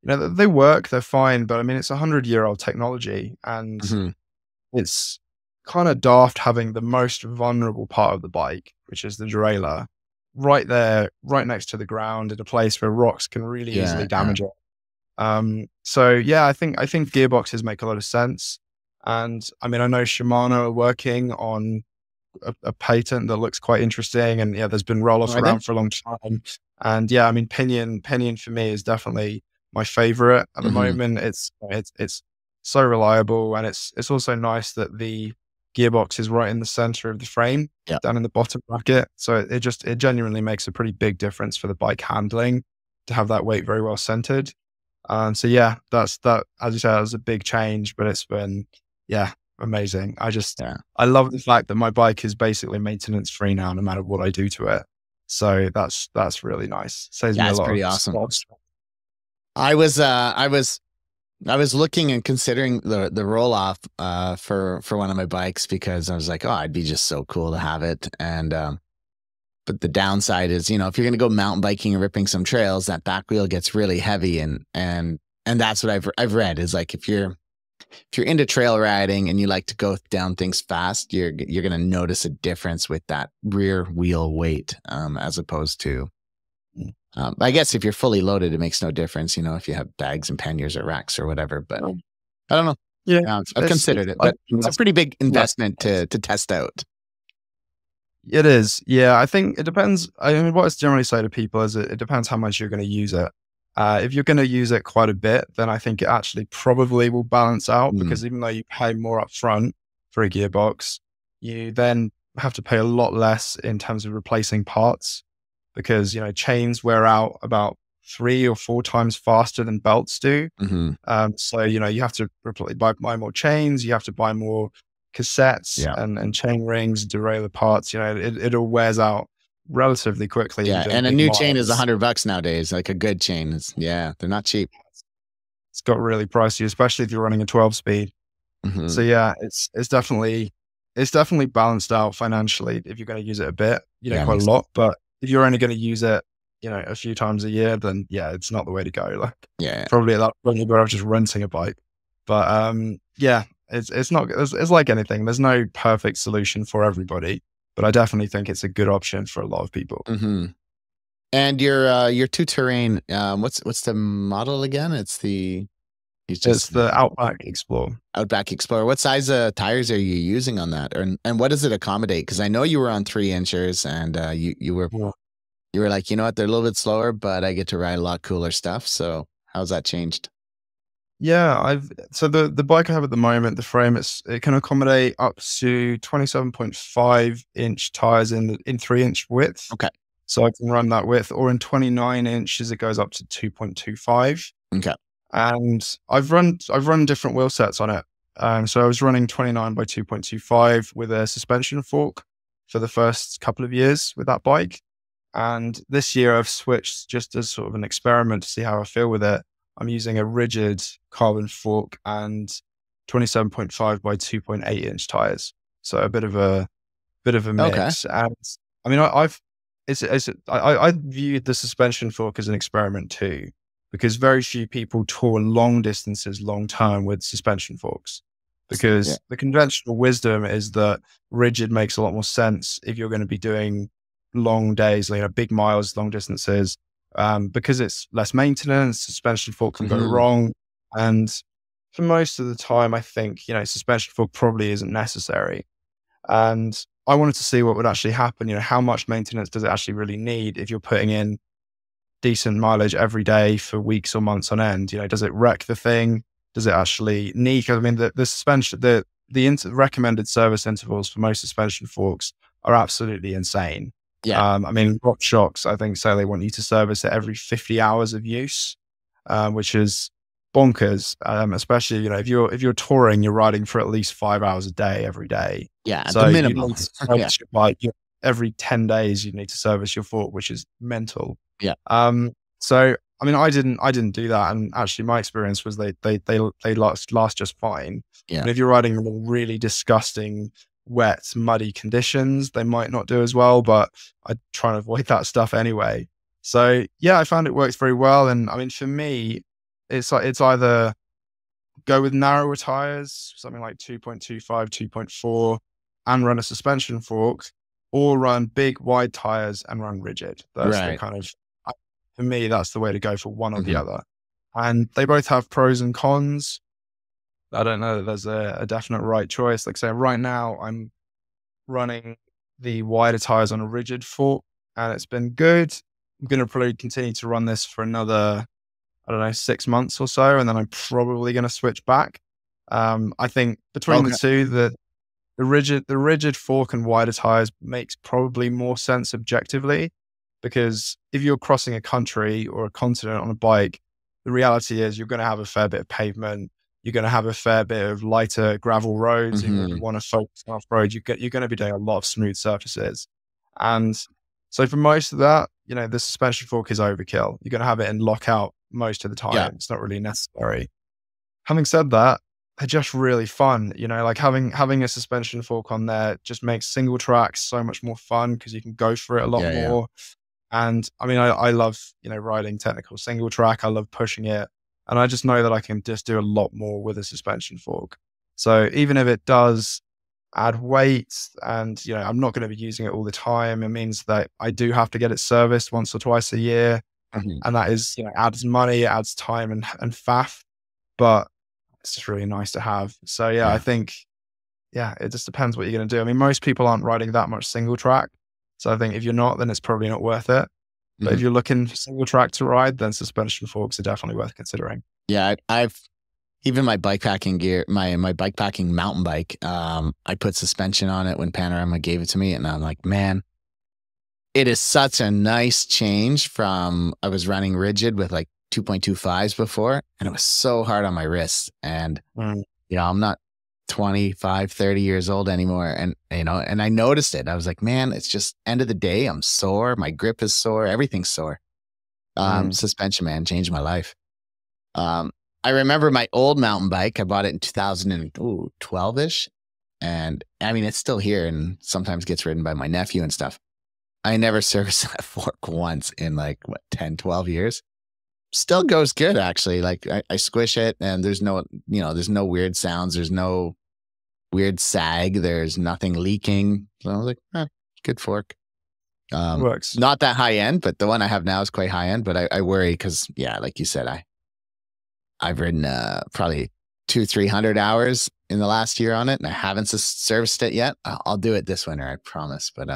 they work, they're fine, but I mean, it's 100-year-old technology, and it's kind of daft having the most vulnerable part of the bike, which is the derailleur, right there, right next to the ground in a place where rocks can really easily damage it. So yeah, I think gearboxes make a lot of sense. And I mean, I know Shimano are working on a patent that looks quite interesting, and yeah, there's been roll-offs around for a long time. And yeah, I mean, pinion for me is definitely my favorite at the moment. It's so reliable, and it's also nice that the gearbox is right in the center of the frame, down in the bottom bracket. So it genuinely makes a pretty big difference for the bike handling to have that weight very well centered. So yeah, that, as you said, that was a big change, but it's been, amazing. I love the fact that my bike is basically maintenance free now, no matter what I do to it. So that's really nice. Saves me a lot. Pretty awesome. I was looking and considering the roll off for one of my bikes, because I was like, oh, I'd be just so cool to have it. And but the downside is, if you're going to go mountain biking and ripping some trails, that back wheel gets really heavy, and that's what I've read is like, if you're into trail riding and you like to go down things fast, you're going to notice a difference with that rear wheel weight, as opposed to, I guess if you're fully loaded, it makes no difference, if you have bags and panniers or racks or whatever, but I don't know. Yeah, I've considered it, but it's a pretty big investment to test out. It is. Yeah, I think it depends. I mean, what I generally say to people is it depends how much you're going to use it. If you're going to use it quite a bit, then I think it actually probably will balance out, because even though you pay more up front for a gearbox, you then have to pay a lot less in terms of replacing parts, because, chains wear out about 3 or 4 times faster than belts do. So, you have to buy more chains, you have to buy more cassettes and chain rings, derailleur parts. It all wears out relatively quickly. Yeah, and a new chain is $100 nowadays. Like a good chain is, they're not cheap. It's got really pricey, especially if you're running a 12-speed. So yeah, it's definitely balanced out financially if you're going to use it a bit, quite a lot. But if you're only going to use it, a few times a year, then yeah, it's not the way to go. Like, probably at that point you're better off just renting a bike. But yeah, it's not. It's like anything. There's no perfect solution for everybody, but I definitely think it's a good option for a lot of people. And your two terrain, what's the model again? He's It's just the Outback Explorer. Outback Explorer. What size tires are you using on that? And what does it accommodate? Because I know you were on 3 inchers and you were like, you know what, they're a little bit slower, but I get to ride a lot cooler stuff. So how's that changed? Yeah, so the bike I have at the moment, the frame, it can accommodate up to 27.5-inch tires in 3-inch width. Okay. So I can run that width, or in 29 inches, it goes up to 2.25. Okay. And I've run different wheel sets on it. So I was running 29 by 2.25 with a suspension fork for the first couple of years with that bike. And this year I've switched just as sort of an experiment to see how I feel with it. I'm using a rigid carbon fork and 27.5 by 2.8-inch tires. So a bit of a mix. Okay. And I mean, I viewed the suspension fork as an experiment too, because very few people tour long distances long term with suspension forks. Because the conventional wisdom is that rigid makes a lot more sense if you're going to be doing long days, big miles, long distances, because it's less maintenance. Suspension fork can go wrong, and for most of the time, I think suspension fork probably isn't necessary. And I wanted to see what would actually happen. How much maintenance does it actually really need if you're putting in decent mileage every day for weeks or months on end? Does it wreck the thing? Does it actually need? I mean, the suspension, the recommended service intervals for most suspension forks are absolutely insane. Yeah. I mean, Rock Shocks, I think, say they want you to service it every 50 hours of use, which is bonkers. Especially, if you're touring, you're riding for at least 5 hours a day every day. Yeah, at so the minimum. Your bike, every 10 days, you need to service your fork, which is mental. Yeah. So I mean, I didn't do that, and actually, my experience was they last just fine. Yeah. And if you're riding in really disgusting, wet, muddy conditions, they might not do as well. But I try and avoid that stuff anyway. So yeah, I found it works very well. And I mean, for me, it's either go with narrower tires, something like 2.25, 2.4, and run a suspension fork, or run big wide tires and run rigid. That's the kind of, for me, that's the way to go for one or the other. And they both have pros and cons. I don't know that there's a definite right choice. Like say right now I'm running the wider tires on a rigid fork and it's been good. I'm going to probably continue to run this for another, 6 months or so. And then I'm probably going to switch back. I think between the two, the rigid fork and wider tires makes probably more sense objectively, because if you're crossing a country or a continent on a bike, the reality is you're going to have a fair bit of pavement. You're going to have a fair bit of lighter gravel roads. If you want to focus on off-road, you're going to be doing a lot of smooth surfaces. And so for most of that, the suspension fork is overkill. You're going to have it in lockout most of the time. Yeah. It's not really necessary. Having said that, they're just really fun. Like having a suspension fork on there just makes single tracks so much more fun because you can go for it a lot more. Yeah. And I mean, I love, riding technical single track. I love pushing it. And I just know that I can just do a lot more with a suspension fork. So even if it does add weight and, I'm not going to be using it all the time, it means that I do have to get it serviced once or twice a year. And that is, adds money, it adds time and faff, but it's just really nice to have. So yeah, I think, it just depends what you're going to do. I mean, most people aren't riding that much single track. So I think if you're not, then it's probably not worth it. But if you're looking for single track to ride, then suspension forks are definitely worth considering. Yeah, I've even my bikepacking gear, my bikepacking mountain bike, I put suspension on it when Panorama gave it to me, and I'm like, man, it is such a nice change from I was running rigid with like 2.25s before, and it was so hard on my wrists. And I'm not 25, 30 years old anymore. And, and I noticed it. I was like, man, it's just end of the day. I'm sore. My grip is sore. Everything's sore. Suspension, man, changed my life. I remember my old mountain bike. I bought it in 2012-ish. And I mean, it's still here and sometimes gets ridden by my nephew and stuff. I never serviced that fork once in like 10, 12 years. Still goes good, actually. Like I squish it and there's no, there's no weird sounds. There's no weird sag. There's nothing leaking. So I was like, good fork. Works. Not that high end, but the one I have now is quite high end. But I worry because, yeah, like you said, I've ridden probably 200-300 hours in the last year on it, and I haven't serviced it yet. I'll do it this winter, I promise. But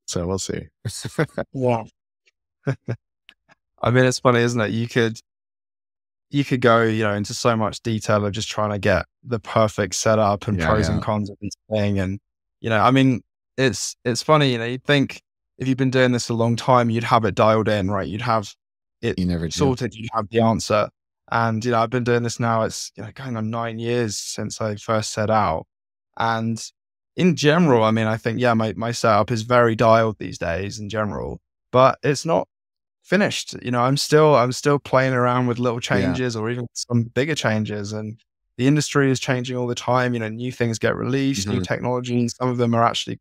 so we'll see. Yeah. I mean, it's funny, isn't it? You could go, into so much detail of just trying to get the perfect setup and pros and cons of each thing. And, I mean, it's funny, you'd think if you've been doing this a long time, you'd have it dialed in, right? You'd have it sorted, you'd have the answer. And, I've been doing this now, it's going on 9 years since I first set out. And in general, I mean, I think, my setup is very dialed these days in general, but it's not finished. I'm still playing around with little changes or even some bigger changes. And the industry is changing all the time. New things get released, new technologies. Some of them are actually,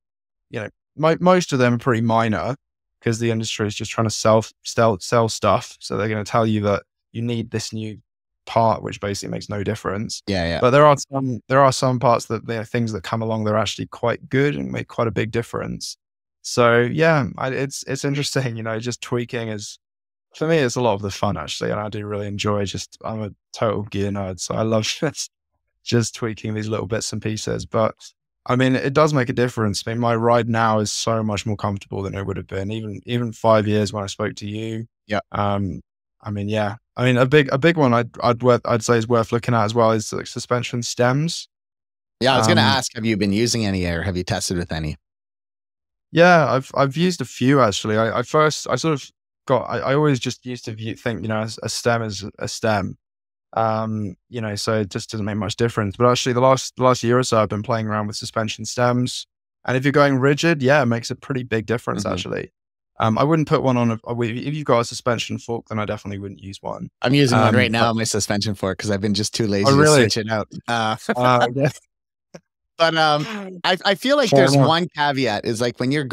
most of them are pretty minor because the industry is just trying to sell stuff. So they're going to tell you that you need this new part, which basically makes no difference. But there are some parts that there are things that come along that are actually quite good and make quite a big difference. So it's interesting, just tweaking for me, it's a lot of the fun actually. And I do really enjoy I'm a total gear nerd. So I love just tweaking these little bits and pieces. But I mean, it does make a difference. I mean, my ride now is so much more comfortable than it would have been even 5 years when I spoke to you. I mean, a big one I'd say is worth looking at as well is like suspension stems. Yeah. I was going to ask, have you been using any or have you tested with any? Yeah, I've used a few actually. I always just used to think, a stem is a stem. So it just doesn't make much difference. But actually the last year or so I've been playing around with suspension stems. And if you're going rigid, it makes a pretty big difference actually. I wouldn't put one on if you've got a suspension fork, then I definitely wouldn't use one. I'm using one right now on my suspension fork because I've been just too lazy to switch it out. But I feel like there's one caveat is like when you're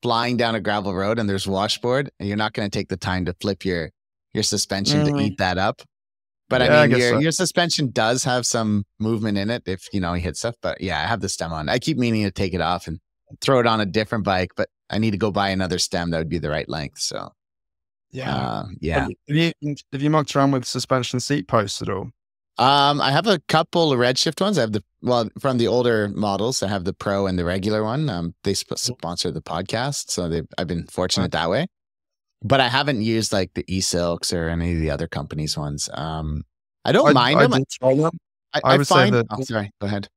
flying down a gravel road and there's washboard and you're not going to take the time to flip your suspension to eat that up. But I mean, your suspension does have some movement in it if, you hit stuff. But I have the stem on. I keep meaning to take it off and throw it on a different bike, but I need to go buy another stem that would be the right length. So Have you mucked around with suspension seat posts at all? I have a couple of Redshift ones. I have from the older models, I have the Pro and the regular one. They sponsor the podcast, so I've been fortunate that way. But I haven't used like the eSilks or any of the other companies' ones. I don't mind them. I would say that. Oh, sorry, go ahead.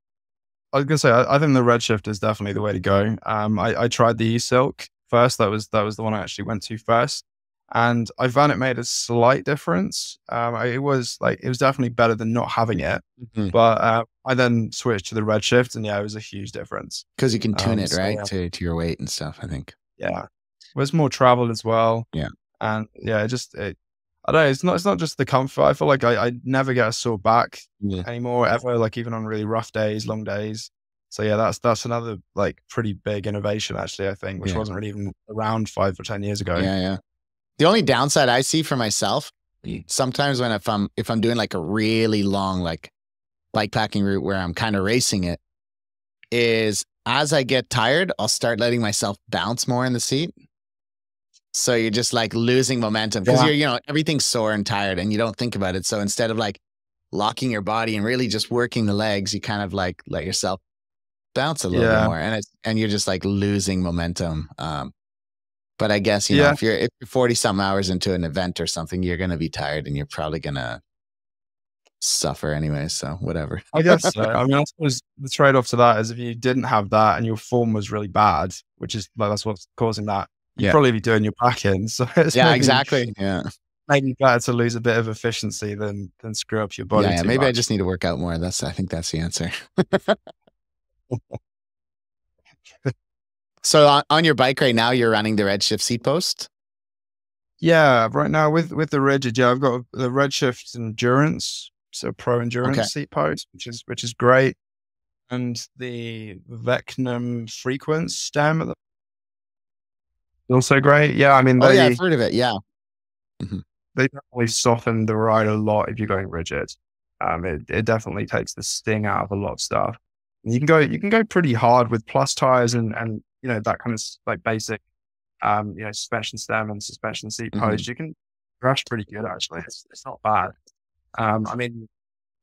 I was gonna say I think the Redshift is definitely the way to go. I tried the eSilk first. That was the one I actually went to first. And I found it made a slight difference. It was definitely better than not having it. But I then switched to the Redshift, and it was a huge difference because you can tune it right to your weight and stuff. I think. Yeah, well, it's more travel as well. Yeah, and I don't know. It's not just the comfort. I feel like I never get a sore back anymore ever. Like even on really rough days, long days. So that's another like pretty big innovation actually. I think which wasn't really even around 5 or 10 years ago. Yeah. The only downside I see for myself, sometimes when if I'm doing like a really long like bikepacking route where I'm kind of racing it, is as I get tired, I'll start letting myself bounce more in the seat. So you're just like losing momentum because you're everything's sore and tired and you don't think about it. So instead of like locking your body and really just working the legs, you kind of like let yourself bounce a little bit more, and you're just like losing momentum. But I guess, if you're 40 some hours into an event or something, you're going to be tired and you're probably going to suffer anyway. So whatever. I guess so. I mean, I suppose the trade-off to that is if you didn't have that and your form was really bad, which is like, that's what's causing that, you'd probably be doing your packing. So it's exactly. Yeah. Maybe better to lose a bit of efficiency than screw up your body. Yeah, maybe much. I just need to work out more. I think that's the answer. So on your bike right now, you're running the Redshift seat post? Yeah, right now with the rigid, I've got the Redshift Endurance, so Pro Endurance seat post, which is great, and the Vecnum Frequence stem, also great. Yeah, I mean, I've heard of it. Yeah, they definitely soften the ride a lot if you're going rigid. It definitely takes the sting out of a lot of stuff. You can go pretty hard with plus tires and that kind of like basic suspension stem and suspension seat post. You can crash pretty good actually. It's not bad. I mean,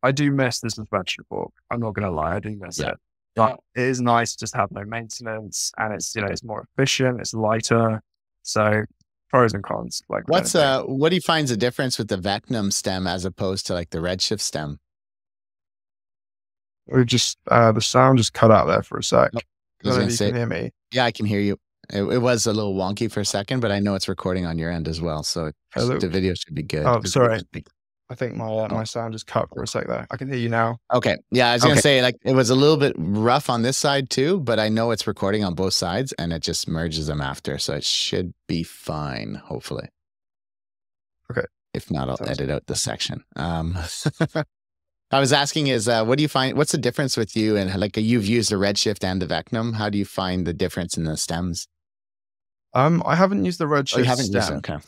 I do miss the suspension fork. I'm not gonna lie, I do miss it. But it is nice to just have no maintenance, and it's more efficient, it's lighter. So pros and cons. Like what do you find the difference with the Vecnum stem as opposed to like the Redshift stem? We just the sound just cut out there for a sec. Oh, I don't know if you can hear me. Yeah, I can hear you. It was a little wonky for a second, but I know it's recording on your end as well, so the video should be good. Oh, sorry. I think my sound just cut for a sec there. I can hear you now. Okay. Yeah, I was going to say, like, it was a little bit rough on this side too, but I know it's recording on both sides and it just merges them after. So it should be fine, hopefully. Okay. If not, I'll edit out the section. I was asking what do you find, what's the difference with you? And like you've used the Redshift and the Vecnum. How do you find the difference in the stems? I haven't used the Redshift stem. Okay.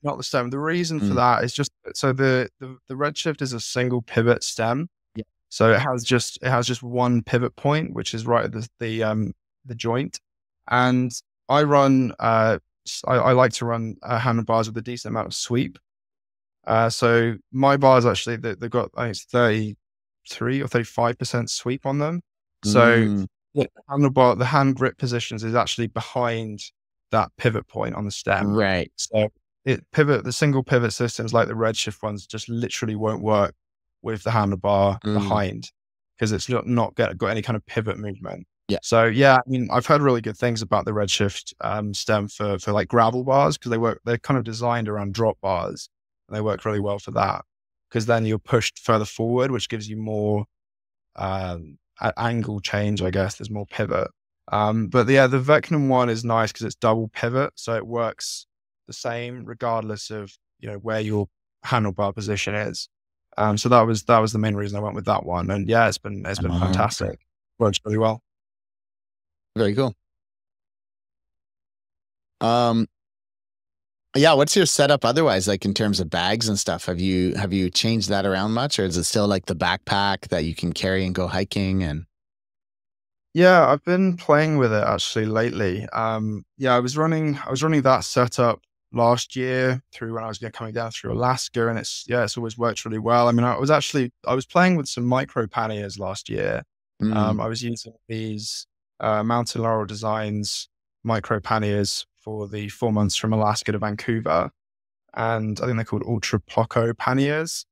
Not the stem. The reason for that is just so the Redshift is a single pivot stem. Yeah. So it has just one pivot point, which is right at the joint. And I run I like to run handlebars with a decent amount of sweep. So my bars actually they've got I think it's 33 or 35% sweep on them. So the hand grip positions is actually behind that pivot point on the stem. Right. So the single pivot systems like the Redshift ones just literally won't work with the handlebar behind because it's not got any kind of pivot movement. Yeah. So yeah, I mean, I've heard really good things about the Redshift stem for like gravel bars because they're kind of designed around drop bars and they work really well for that because then you're pushed further forward, which gives you more angle change, I guess. There's more pivot. But yeah, the Vecnum one is nice because it's double pivot, so it works the same regardless of where your handlebar position is. So that was the main reason I went with that one, and yeah, it's been fantastic. Works really well. Very cool. Yeah, what's your setup otherwise, like in terms of bags and stuff? Have you changed that around much, or is it still like the backpack that you can carry and go hiking and? Yeah, I've been playing with it actually lately. Yeah, I was running that setup last year through when I was coming down through Alaska, and it's always worked really well. I mean, I was playing with some micro panniers last year. I was using these Mountain Laurel Designs micro panniers for the 4 months from Alaska to Vancouver, and I think they're called Ultra Ploco panniers,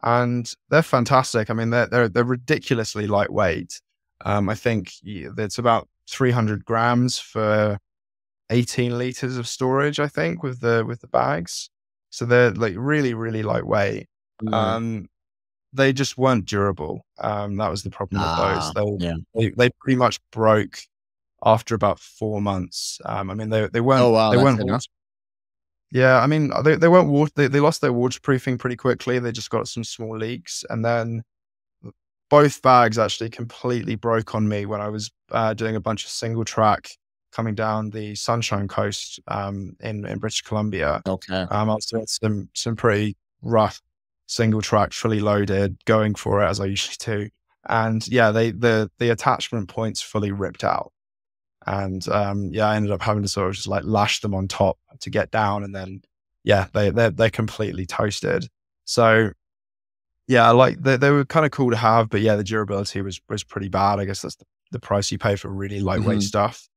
and they're fantastic. I mean, they're ridiculously lightweight. I think it's about 300 grams for 18 liters of storage, I think, with the bags. So they're like really, really lightweight. They just weren't durable. That was the problem with those. They pretty much broke after about 4 months. I mean, they weren't. Oh, wow, they weren't. Yeah, I mean, they weren't water. They lost their waterproofing pretty quickly. They just got some small leaks, and then both bags actually completely broke on me when I was doing a bunch of single track coming down the Sunshine Coast in British Columbia. Okay. I was doing some pretty rough single track, fully loaded, going for it as I usually do. And yeah, the attachment points fully ripped out. And I ended up having to sort of just like lash them on top to get down, and then they're completely toasted. So yeah, like they were kind of cool to have, but yeah, the durability was pretty bad. I guess that's the price you pay for really lightweight stuff.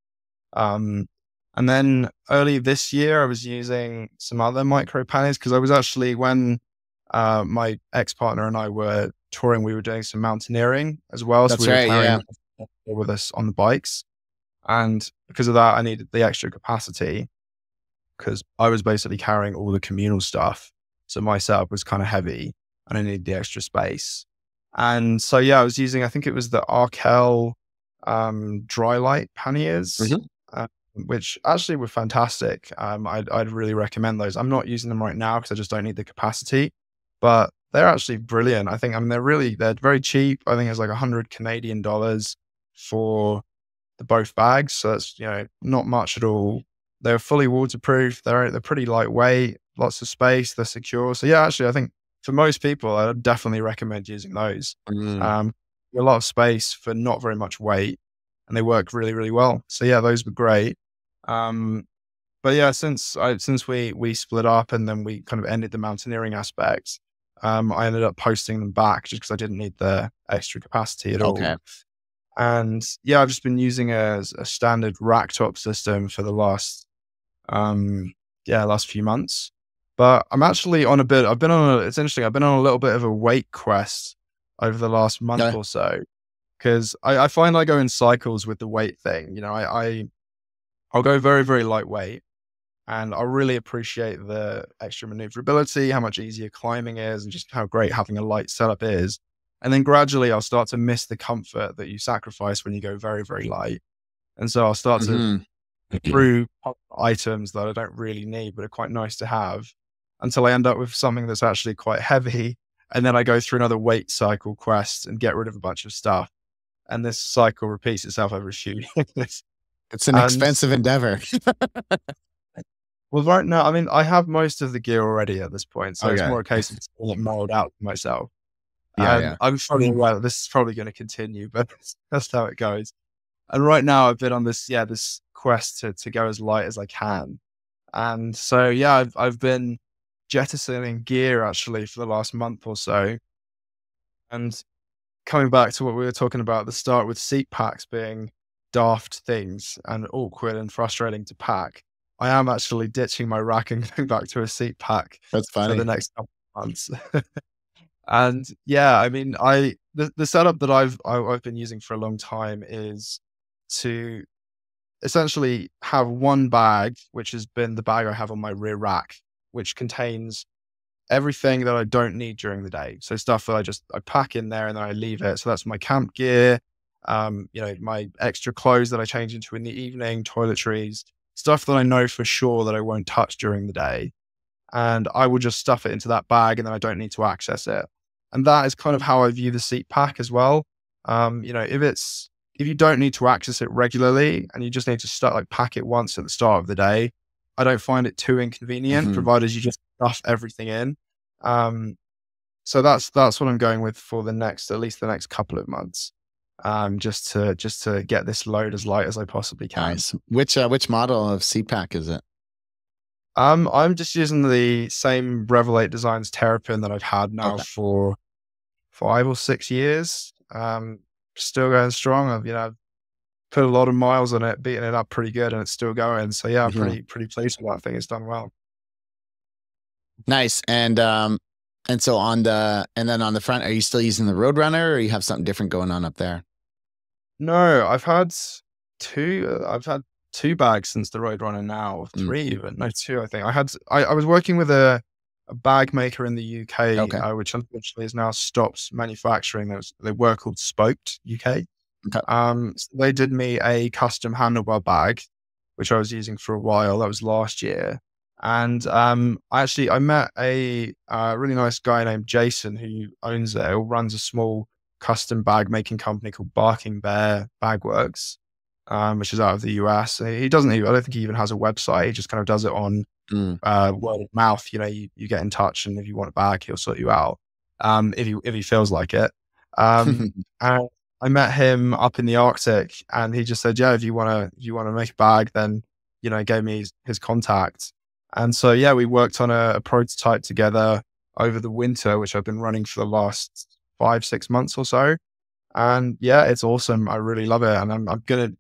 And then early this year, I was using some other micro panniers because I was actually, when my ex-partner and I were touring, we were doing some mountaineering as well. That's so we were right, carrying with us on the bikes. And because of that, I needed the extra capacity because I was basically carrying all the communal stuff. So my setup was kind of heavy and I needed the extra space. And so, yeah, I was using, I think it was the Arkell dry light panniers, which actually were fantastic. I'd really recommend those. I'm not using them right now because I just don't need the capacity, but they're actually brilliant. I mean, they're very cheap. I think it's like 100 Canadian dollars for the both bags. So that's, not much at all. They're fully waterproof. They're pretty lightweight, lots of space. They're secure. So yeah, actually, I think for most people, I would definitely recommend using those. a lot of space for not very much weight, and they work really, really well. So yeah, those were great. But yeah, since we split up and then we kind of ended the mountaineering aspects, I ended up posting them back just because I didn't need the extra capacity at all. Okay. And yeah, I've just been using a standard rack top system for the last few months. But I'm actually it's interesting. I've been on a little bit of a weight quest over the last month or so, because I find I go in cycles with the weight thing. You know, I'll go very, very lightweight, and I really appreciate the extra maneuverability, how much easier climbing is, and just how great having a light setup is. And then gradually I'll start to miss the comfort that you sacrifice when you go very, very light. And so I'll start to through items that I don't really need, but are quite nice to have, until I end up with something that's actually quite heavy. And then I go through another weight cycle quest and get rid of a bunch of stuff. And this cycle repeats itself every few years. It's an expensive endeavor. Well, right now, I mean, I have most of the gear already at this point. So it's more a case of getting it modeled out for myself. I'm probably aware that this is probably going to continue, but that's how it goes. And right now I've been on this quest to go as light as I can. And so, yeah, I've been jettisoning gear actually for the last month or so. And coming back to what we were talking about at the start with seat packs being daft things and awkward and frustrating to pack, I am actually ditching my rack and going back to a seat pack. That's funny. For the next couple of months. And yeah, I mean, the setup that I've been using for a long time is to essentially have one bag, which has been the bag I have on my rear rack, which contains everything that I don't need during the day. So stuff that I pack in there and then I leave it. So that's my camp gear, my extra clothes that I change into in the evening, toiletries, stuff that I know for sure that I won't touch during the day. And I will just stuff it into that bag and then I don't need to access it. And that is kind of how I view the seat pack as well. If you don't need to access it regularly and you just need to pack it once at the start of the day, I don't find it too inconvenient, provided you just stuff everything in. So that's what I'm going with for at least the next couple of months. Just to get this load as light as I possibly can. Nice. Which model of seat pack is it? I'm just using the same Revelate Designs Terrapin that I've had now for 5 or 6 years. Still going strong. I've put a lot of miles on it, beating it up pretty good, and it's still going. So yeah, I'm pretty pleased with that thing. It's done well. Nice. And so on the front, are you still using the Roadrunner, or you have something different going on up there? No, I've had two bags since the Roadrunner now, 3 even. No, 2, I think. I was working with a bag maker in the UK, which unfortunately has now stopped manufacturing. They were called Spoked UK. Okay. So they did me a custom handlebar bag, which I was using for a while. That was last year. And I met a really nice guy named Jason who owns it, or runs a small custom bag making company called Barking Bear Bagworks, which is out of the US. I don't think he even has a website. He just kind of does it on word of mouth. You get in touch, and if you want a bag, he'll sort you out if he feels like it. And I met him up in the Arctic, and he just said, "Yeah, if you want to make a bag, then gave me his contact." And so yeah, we worked on a prototype together over the winter, which I've been running for the last 5-6 months or so. And yeah, it's awesome. I really love it, and I'm gonna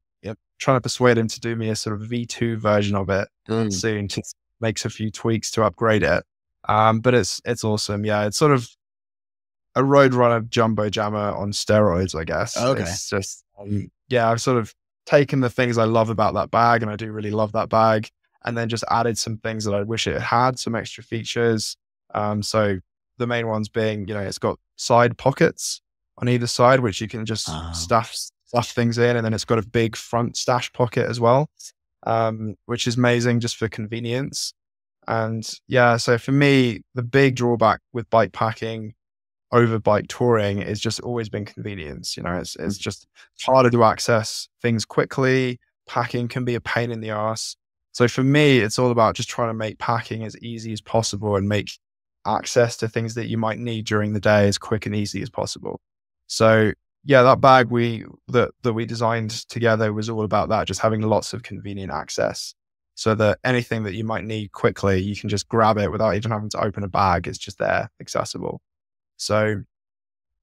trying to persuade him to do me a sort of V2 version of it soon. Just makes a few tweaks to upgrade it. But it's awesome. Yeah, it's sort of a Roadrunner jumbo jammer on steroids, I guess. Okay. It's just I've sort of taken the things I love about that bag, and I do really love that bag, and then just added some things that I wish it had, some extra features. So the main ones being, it's got side pockets on either side, which you can just stuff things in. And then it's got a big front stash pocket as well, which is amazing just for convenience. And yeah, so for me, the big drawback with bike packing over bike touring is just always been convenience. It's just harder to access things quickly. Packing can be a pain in the ass. So for me, it's all about just trying to make packing as easy as possible and make access to things that you might need during the day as quick and easy as possible. So yeah, that bag that we designed together was all about that, just having lots of convenient access, so that anything that you might need quickly, you can just grab it without even having to open a bag. It's just there, accessible. So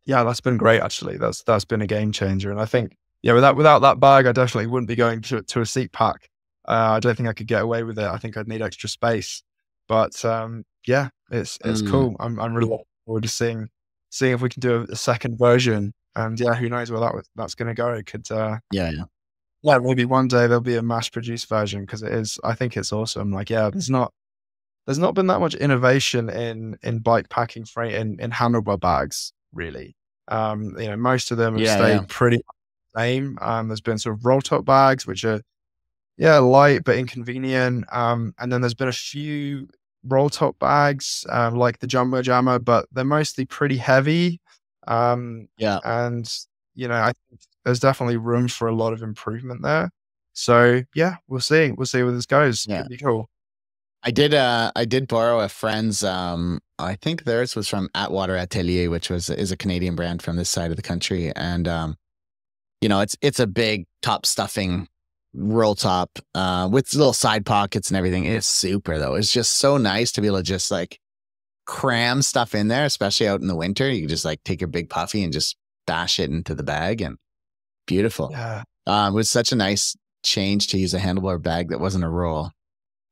yeah, that's been great actually. That's been a game changer. And I think, yeah, without that bag, I definitely wouldn't be going to a seat pack. I don't think I could get away with it. I think I'd need extra space. But yeah, it's Mm. cool. I'm really looking forward to seeing if we can do a second version. And yeah, who knows where that's going to go? It could, Yeah, yeah. yeah, maybe one day there'll be a mass produced version, because I think it's awesome. Like, yeah, there's not been that much innovation in bike packing freight in handlebar bags, really. Most of them have Yeah, yeah. stayed pretty the same. There's been sort of roll top bags, which are, yeah, light but inconvenient. And then there's been a few roll top bags, like the Jumbo Jammer, but they're mostly pretty heavy. Yeah. And, I think there's definitely room for a lot of improvement there. So yeah, we'll see. We'll see where this goes. Yeah. Could be cool. I did borrow a friend's, I think theirs was from Atwater Atelier, which is a Canadian brand from this side of the country. And, it's a big top stuffing roll top, with little side pockets and everything. It's super though. It's just so nice to be able to just like cram stuff in there, especially out in the winter. You can just like take your big puffy and just bash it into the bag, and beautiful. Yeah. It was such a nice change to use a handlebar bag that wasn't a roll.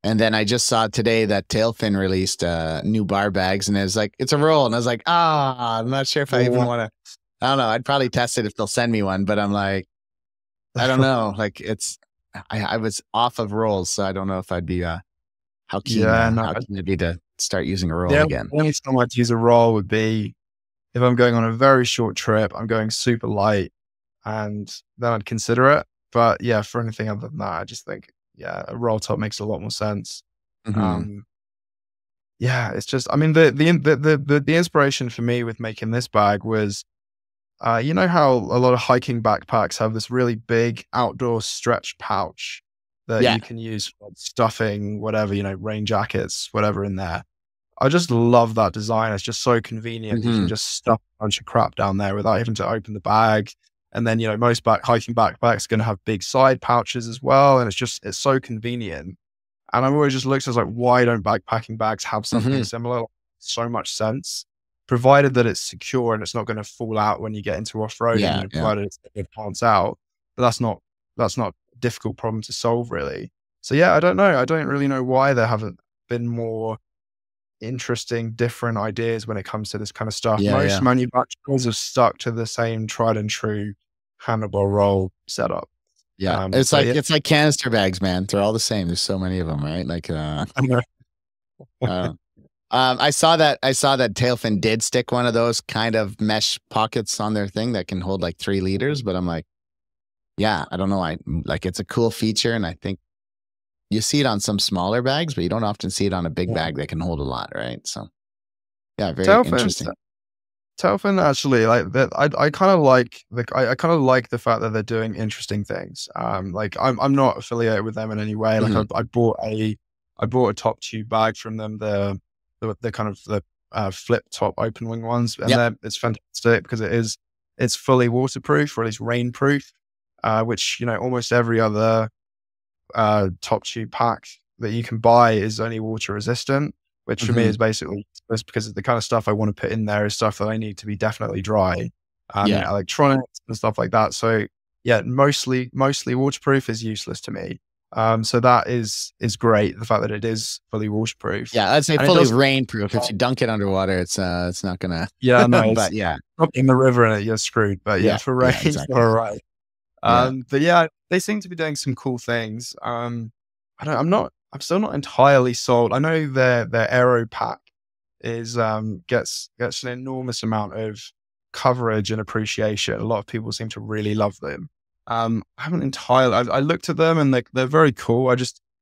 And then I just saw today that Tailfin released new bar bags, and it's a roll. And I was like, I'm not sure if I even want to, I don't know. I'd probably test it if they'll send me one, but I'm like, I don't know. Like I was off of rolls, so I don't know if I'd be, how keen it'd be to start using a roll again. The only time I'd use a roll would be if I'm going on a very short trip, I'm going super light, and then I'd consider it. But yeah, for anything other than that, I just think, yeah, a roll top makes a lot more sense. Mm-hmm. Yeah, it's just, I mean, the inspiration for me with making this bag was, you know how a lot of hiking backpacks have this really big outdoor stretch pouch that Yeah. you can use for stuffing whatever, rain jackets, whatever in there. I just love that design. It's just so convenient. You can just stuff a bunch of crap down there without having to open the bag. And then, most hiking backpacks are going to have big side pouches as well. And it's so convenient. And I've always just looked as like, why don't backpacking bags have something similar? So much sense, provided that it's secure and it's not going to fall out when you get into off-roading, provided it pants out. But that's not a difficult problem to solve, really. So yeah, I don't know. I don't really know why there haven't been more interesting, different ideas when it comes to this kind of stuff. Most manufacturers have stuck to the same tried and true handlebar roll setup. Yeah. It's like canister bags, man. They're all the same. There's so many of them, right? Like, I saw that Tailfin did stick one of those kind of mesh pockets on their thing that can hold like 3 liters, but I'm like, yeah, I don't know. It's a cool feature, and I think you see it on some smaller bags, but you don't often see it on a big bag that can hold a lot, right? So, yeah, very interesting. Tailfin actually, like that, I kind of like the fact that they're doing interesting things. Like I'm not affiliated with them in any way. Like I bought a top tube bag from them, the kind of the flip top open wing ones, and it's fantastic because it's fully waterproof, or at least rainproof, which almost every other top tube pack that you can buy is only water resistant, which for me is basically just because the kind of stuff I want to put in there is stuff that I need to be definitely dry, electronics and stuff like that. So yeah, mostly waterproof is useless to me. So that is great. The fact that it is fully waterproof. Yeah, I'd say fully rainproof. If you dunk it underwater, it's not gonna. Yeah, no, but yeah, in the river and you're screwed. But yeah, for rain, it's all right. But yeah, they seem to be doing some cool things. I'm still not entirely sold. I know their Aero Pack is gets an enormous amount of coverage and appreciation. A lot of people seem to really love them. I haven't entirely. I looked at them and they're very cool.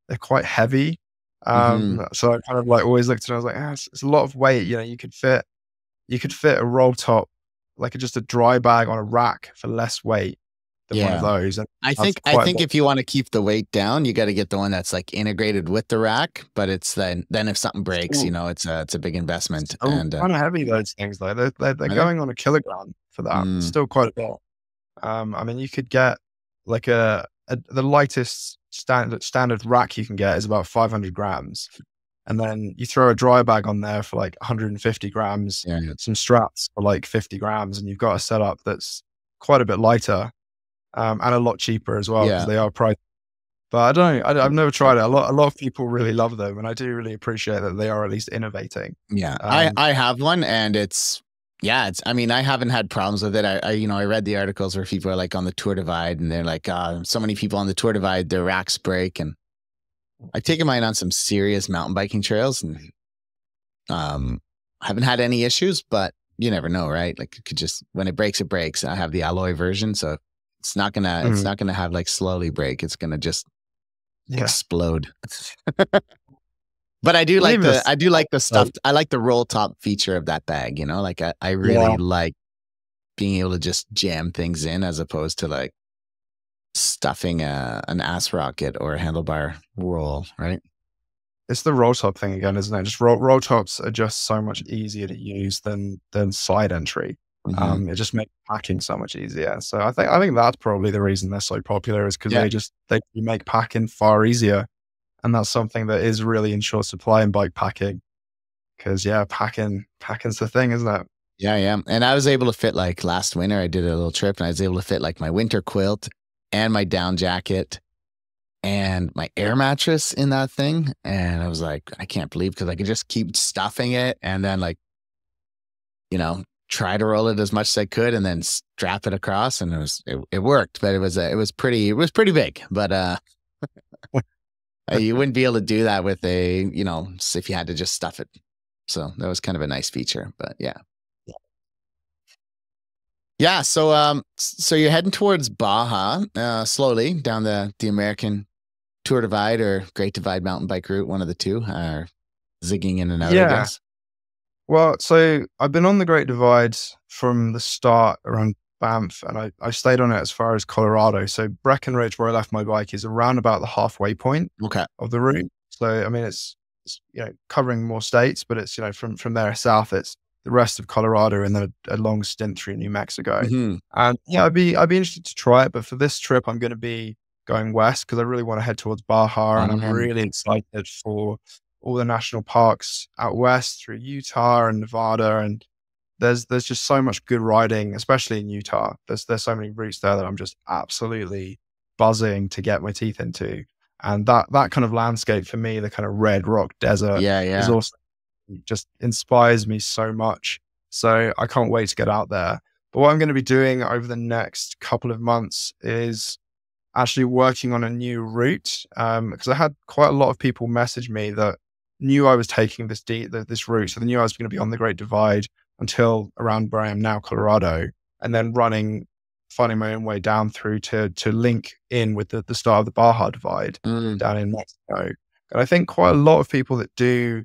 They're quite heavy. So I kind of like always looked at it. I was like, it's a lot of weight. You could fit a roll top, like just a dry bag on a rack for less weight than one of those. And I think if you want to keep the weight down, you got to get the one that's like integrated with the rack. But it's then if something breaks, it's a big investment. And kind of heavy, those things though. They're going on a kilogram for that. It's still quite a bit. I mean, you could get like the lightest standard rack you can get is about 500 grams. And then you throw a dry bag on there for like 150 grams, Yeah, yeah. some straps for like 50 grams, and you've got a setup that's quite a bit lighter, and a lot cheaper as well, because Yeah. they are priced. But I don't know, I've never tried it. A lot of people really love them, and I do really appreciate that they are at least innovating. Yeah. Um, I have one, and I mean, I haven't had problems with it. I read the articles where people are like on the Tour Divide, and they're like, so many people on the Tour Divide, their racks break. And I've taken mine on some serious mountain biking trails, and haven't had any issues, but you never know, right? Like, it could just, when it breaks, it breaks. I have the alloy version, so it's not gonna have like slowly break. It's gonna just explode. But I do like the stuffed, I like the roll top feature of that bag, like I really like being able to just jam things in, as opposed to like stuffing an ass rocket or a handlebar roll, right? It's the roll top thing again, isn't it? Just roll tops are just so much easier to use than side entry. Mm-hmm. It just makes packing so much easier. So I think that's probably the reason they're so popular, is because you make packing far easier. And that's something that is really in short supply in bike packing. Because packing's the thing, isn't it? Yeah, yeah. And I was able to fit, like last winter, I did a little trip, and I was able to fit like my winter quilt and my down jacket and my air mattress in that thing. And I was like, I can't believe, because I could just keep stuffing it, and then like, try to roll it as much as I could, and then strap it across. And it worked, but it was pretty big, but, you wouldn't be able to do that with if you had to just stuff it. So that was kind of a nice feature, but yeah. Yeah. So you're heading towards Baja, slowly down the American Tour Divide or Great Divide mountain bike route, one of the two, zigging in and out, I guess. Well, so I've been on the Great Divide from the start around Banff, and I stayed on it as far as Colorado. So Breckenridge, where I left my bike, is around about the halfway point of the route. So I mean, it's covering more states, but it's from there south, it's the rest of Colorado, and then a long stint through New Mexico. Mm-hmm. And yeah, I'd be interested to try it, but for this trip, I'm going to be going west, because I really want to head towards Baja, and I'm really excited for all the national parks out west through Utah and Nevada. And there's just so much good riding, especially in Utah. There's so many routes there that I'm just absolutely buzzing to get my teeth into. And that kind of landscape for me, the kind of red rock desert, is also just inspires me so much. So I can't wait to get out there. But what I'm going to be doing over the next couple of months is actually working on a new route, because I had quite a lot of people message me that knew I was taking this route. So they knew I was going to be on the Great Divide until around where I am now, Colorado, and then finding my own way down through to link in with the start of the Baja Divide down in Mexico. And I think quite a lot of people that do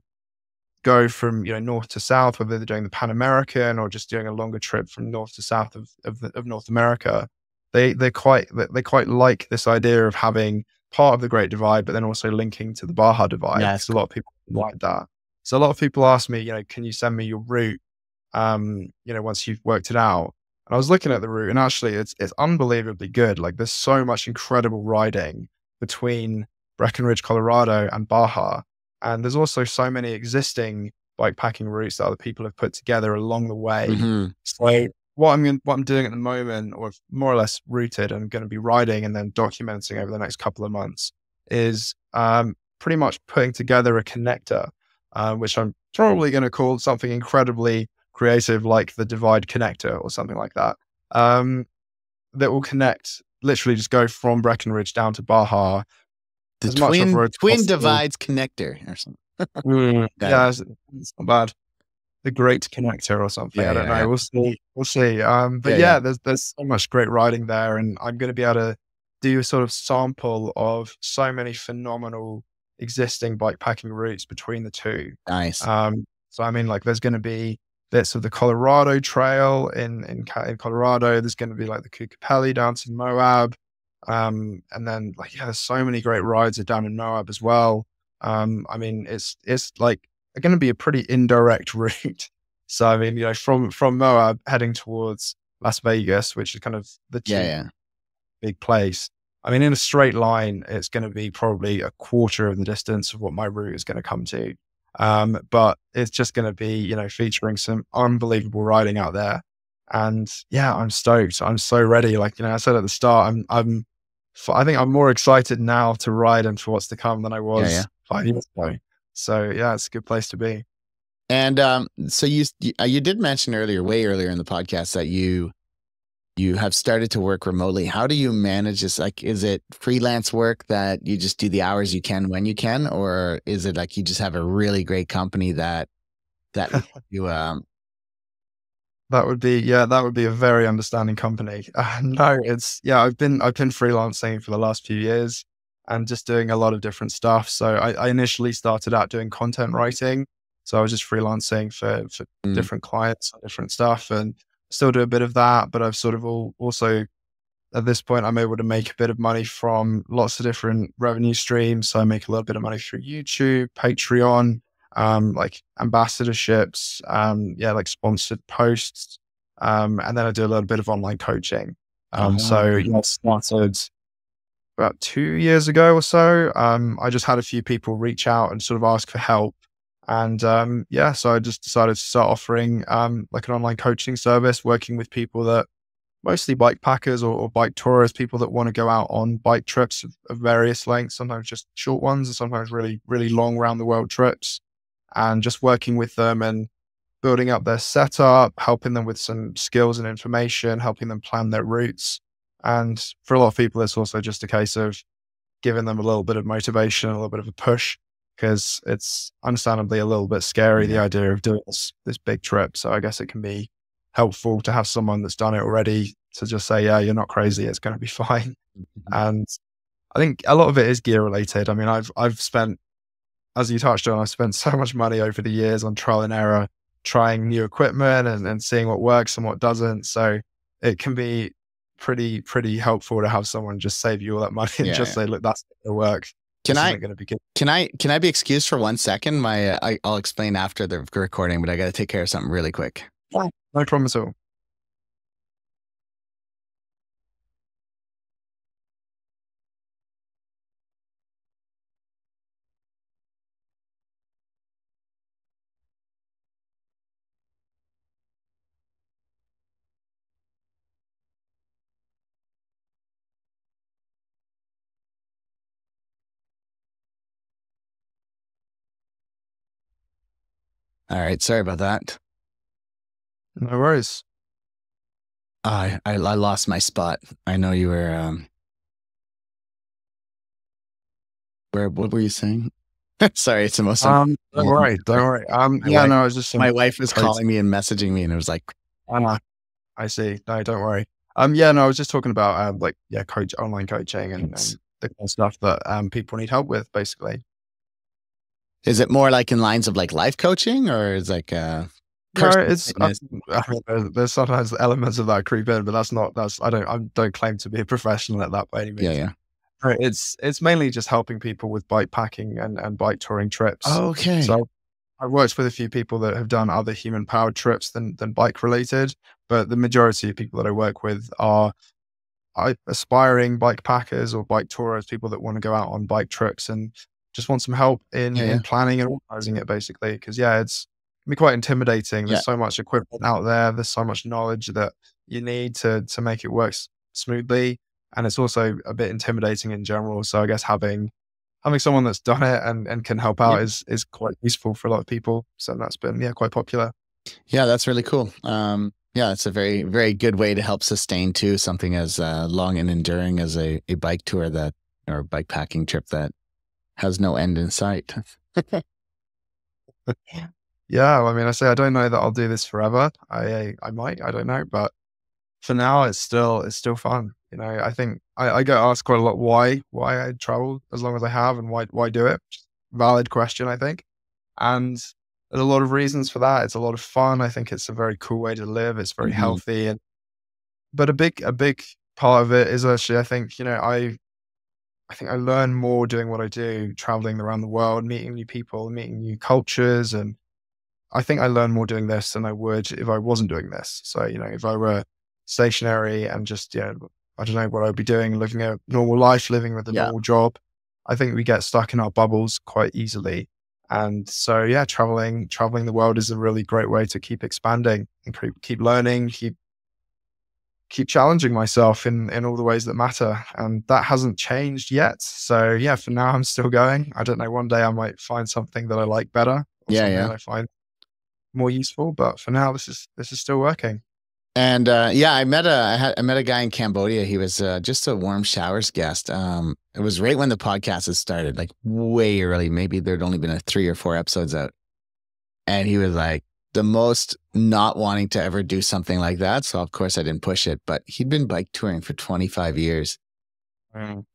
go from north to south, whether they're doing the Pan American or just doing a longer trip from north to south of North America, they quite like this idea of having part of the Great Divide, but then also linking to the Baja Divide. Yes. A lot of people like that. So a lot of people ask me, can you send me your route, once you've worked it out? And I was looking at the route, and actually it's unbelievably good. Like, there's so much incredible riding between Breckenridge, Colorado and Baja. And there's also so many existing bikepacking routes that other people have put together along the way. Mm-hmm. So what I'm doing at the moment, or more or less routed, and I'm going to be riding and then documenting over the next couple of months, is pretty much putting together a connector, which I'm probably going to call something incredibly creative, like the Divide Connector or something like that, that will connect, literally just go from Breckenridge down to Baja. The twin divides connector or something. Yeah, it's not bad. The Great Connector or something. I don't know. Yeah. We'll see. But there's so much great riding there, and I'm going to be able to do a sort of sample of so many phenomenal existing bikepacking routes between the two. Nice. So I mean, like, there's going to be bits of the Colorado Trail in Colorado. There's going to be like the Kukapelli down to Moab. And then there's so many great rides down in Moab as well. I mean, it's like going to be a pretty indirect route. So I mean, from Moab heading towards Las Vegas, which is kind of the Yeah, cheap yeah. big place. I mean, in a straight line, it's going to be probably a quarter of the distance of what my route is going to come to. But it's just going to be, featuring some unbelievable riding out there. And yeah, I'm stoked. I'm so ready. Like, I said at the start, I think I'm more excited now to ride and for what's to come than I Yeah, yeah. was 5 years ago. So yeah, it's a good place to be. And so you did mention earlier, way earlier in the podcast, that you have started to work remotely. How do you manage this? Like, is it freelance work that you just do the hours you can when you can, or is it like you just have a really great company that you That would be a very understanding company. No, I've been freelancing for the last few years and just doing a lot of different stuff. So I initially started out doing content writing. So I was just freelancing for Mm. different clients and different stuff, and still do a bit of that. But I've sort of also at this point, I'm able to make a bit of money from lots of different revenue streams. So I make a little bit of money through YouTube, Patreon, like ambassadorships, like sponsored posts. And then I do a little bit of online coaching. So I started about 2 years ago or so. I just had a few people reach out and sort of ask for help. And so I just decided to start offering like an online coaching service, working with people that mostly bike packers or bike tourists, people that want to go out on bike trips of various lengths, sometimes just short ones and sometimes really, really long round the world trips, and just working with them and building up their setup, helping them with some skills and information, helping them plan their routes. And for a lot of people, it's also just a case of giving them a little bit of motivation, a little bit of a push, because it's understandably a little bit scary, the idea of doing this big trip. So I guess it can be helpful to have someone that's done it already to just say, yeah, you're not crazy, it's going to be fine. And I think a lot of it is gear related. I mean, I've spent, as you touched on, I've spent so much money over the years on trial and error, trying new equipment and seeing what works and what doesn't. So it can be pretty helpful to have someone just save you all that money and just say, look, that's going to work. Can this I isn't going to be good. can I be excused for 1 second? I'll explain after the recording, but I got to take care of something really quick. No problem at all. All right, sorry about that. No worries. I lost my spot. I know you were what were you saying? Sorry, it's the most Don't worry. I was just my wife was calling me and messaging me, and it was like, I see. No, don't worry. I was just talking about online coaching and the kind of stuff that people need help with, basically. is it more like in lines of like life coaching, or is like there's sometimes elements of that creep in, but I don't claim to be a professional at that by any means. Yeah. It's mainly just helping people with bike packing and bike touring trips. Okay. So I've worked with a few people that have done other human powered trips than bike related, but the majority of people that I work with are aspiring bike packers or bike tourists, people that want to go out on bike trips and just want some help in planning and organizing it, basically. Because it's can be quite intimidating. There's so much equipment out there. There's so much knowledge that you need to make it work smoothly. And it's also a bit intimidating in general. So I guess having someone that's done it and can help out is quite useful for a lot of people. So that's been quite popular. Yeah, that's really cool. It's a very, very good way to help sustain too something as long and enduring as a bike tour or bike packing trip that has no end in sight. Yeah, well, I mean, I don't know that I'll do this forever. I might, I don't know, but for now, it's still fun. I think I get asked quite a lot why I travel as long as I have and why do it. Valid question, I think. And there's a lot of reasons for that. It's a lot of fun. I think it's a very cool way to live. It's very healthy, but a big part of it is actually, I think, I think I learn more doing what I do, traveling around the world, meeting new people, meeting new cultures. And I think I learn more doing this than I would if I wasn't doing this. So, if I were stationary and just, I don't know what I'd be doing, living a normal life, living with a normal job. I think we get stuck in our bubbles quite easily. And so, yeah, traveling the world is a really great way to keep expanding and keep learning, keep challenging myself in all the ways that matter. And that hasn't changed yet. So yeah, for now, I'm still going. I don't know, one day I might find something that I like better or something that I find more useful. But for now, this is still working. And I met a guy in Cambodia. He was just a warm showers guest. It was right when the podcast had started, like way early. Maybe there'd only been 3 or 4 episodes out. And he was like the most not wanting to ever do something like that. So of course I didn't push it, but he'd been bike touring for 25 years.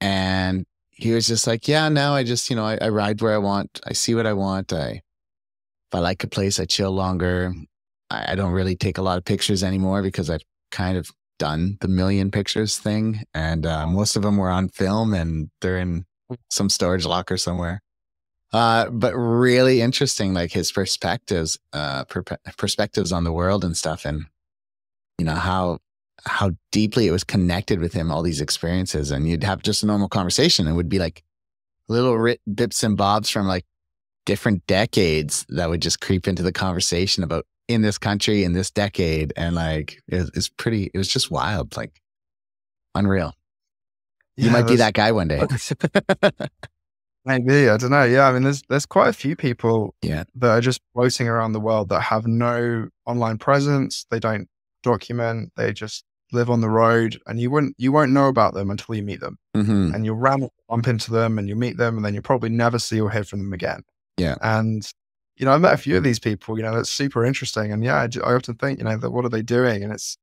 And he was just like, yeah, now I just, I ride where I want. I see what I want. If I like a place, I chill longer. I don't really take a lot of pictures anymore because I've kind of done the million pictures thing. And most of them were on film and they're in some storage locker somewhere. But really interesting, like his perspectives on the world and stuff. And, how deeply it was connected with him, all these experiences. And you'd have just a normal conversation. It would be like little bits and bobs from like different decades that would just creep into the conversation about in this country, in this decade. And like, it was just wild, like unreal. You might be that guy one day. Maybe, I don't know. Yeah, I mean, there's quite a few people that are just floating around the world that have no online presence. They don't document. They just live on the road, and you won't know about them until you meet them. And you'll bump into them, and you meet them, and then you'll probably never see or hear from them again. Yeah, and I met a few of these people. That's super interesting. And yeah, I often think, that what are they doing? And it's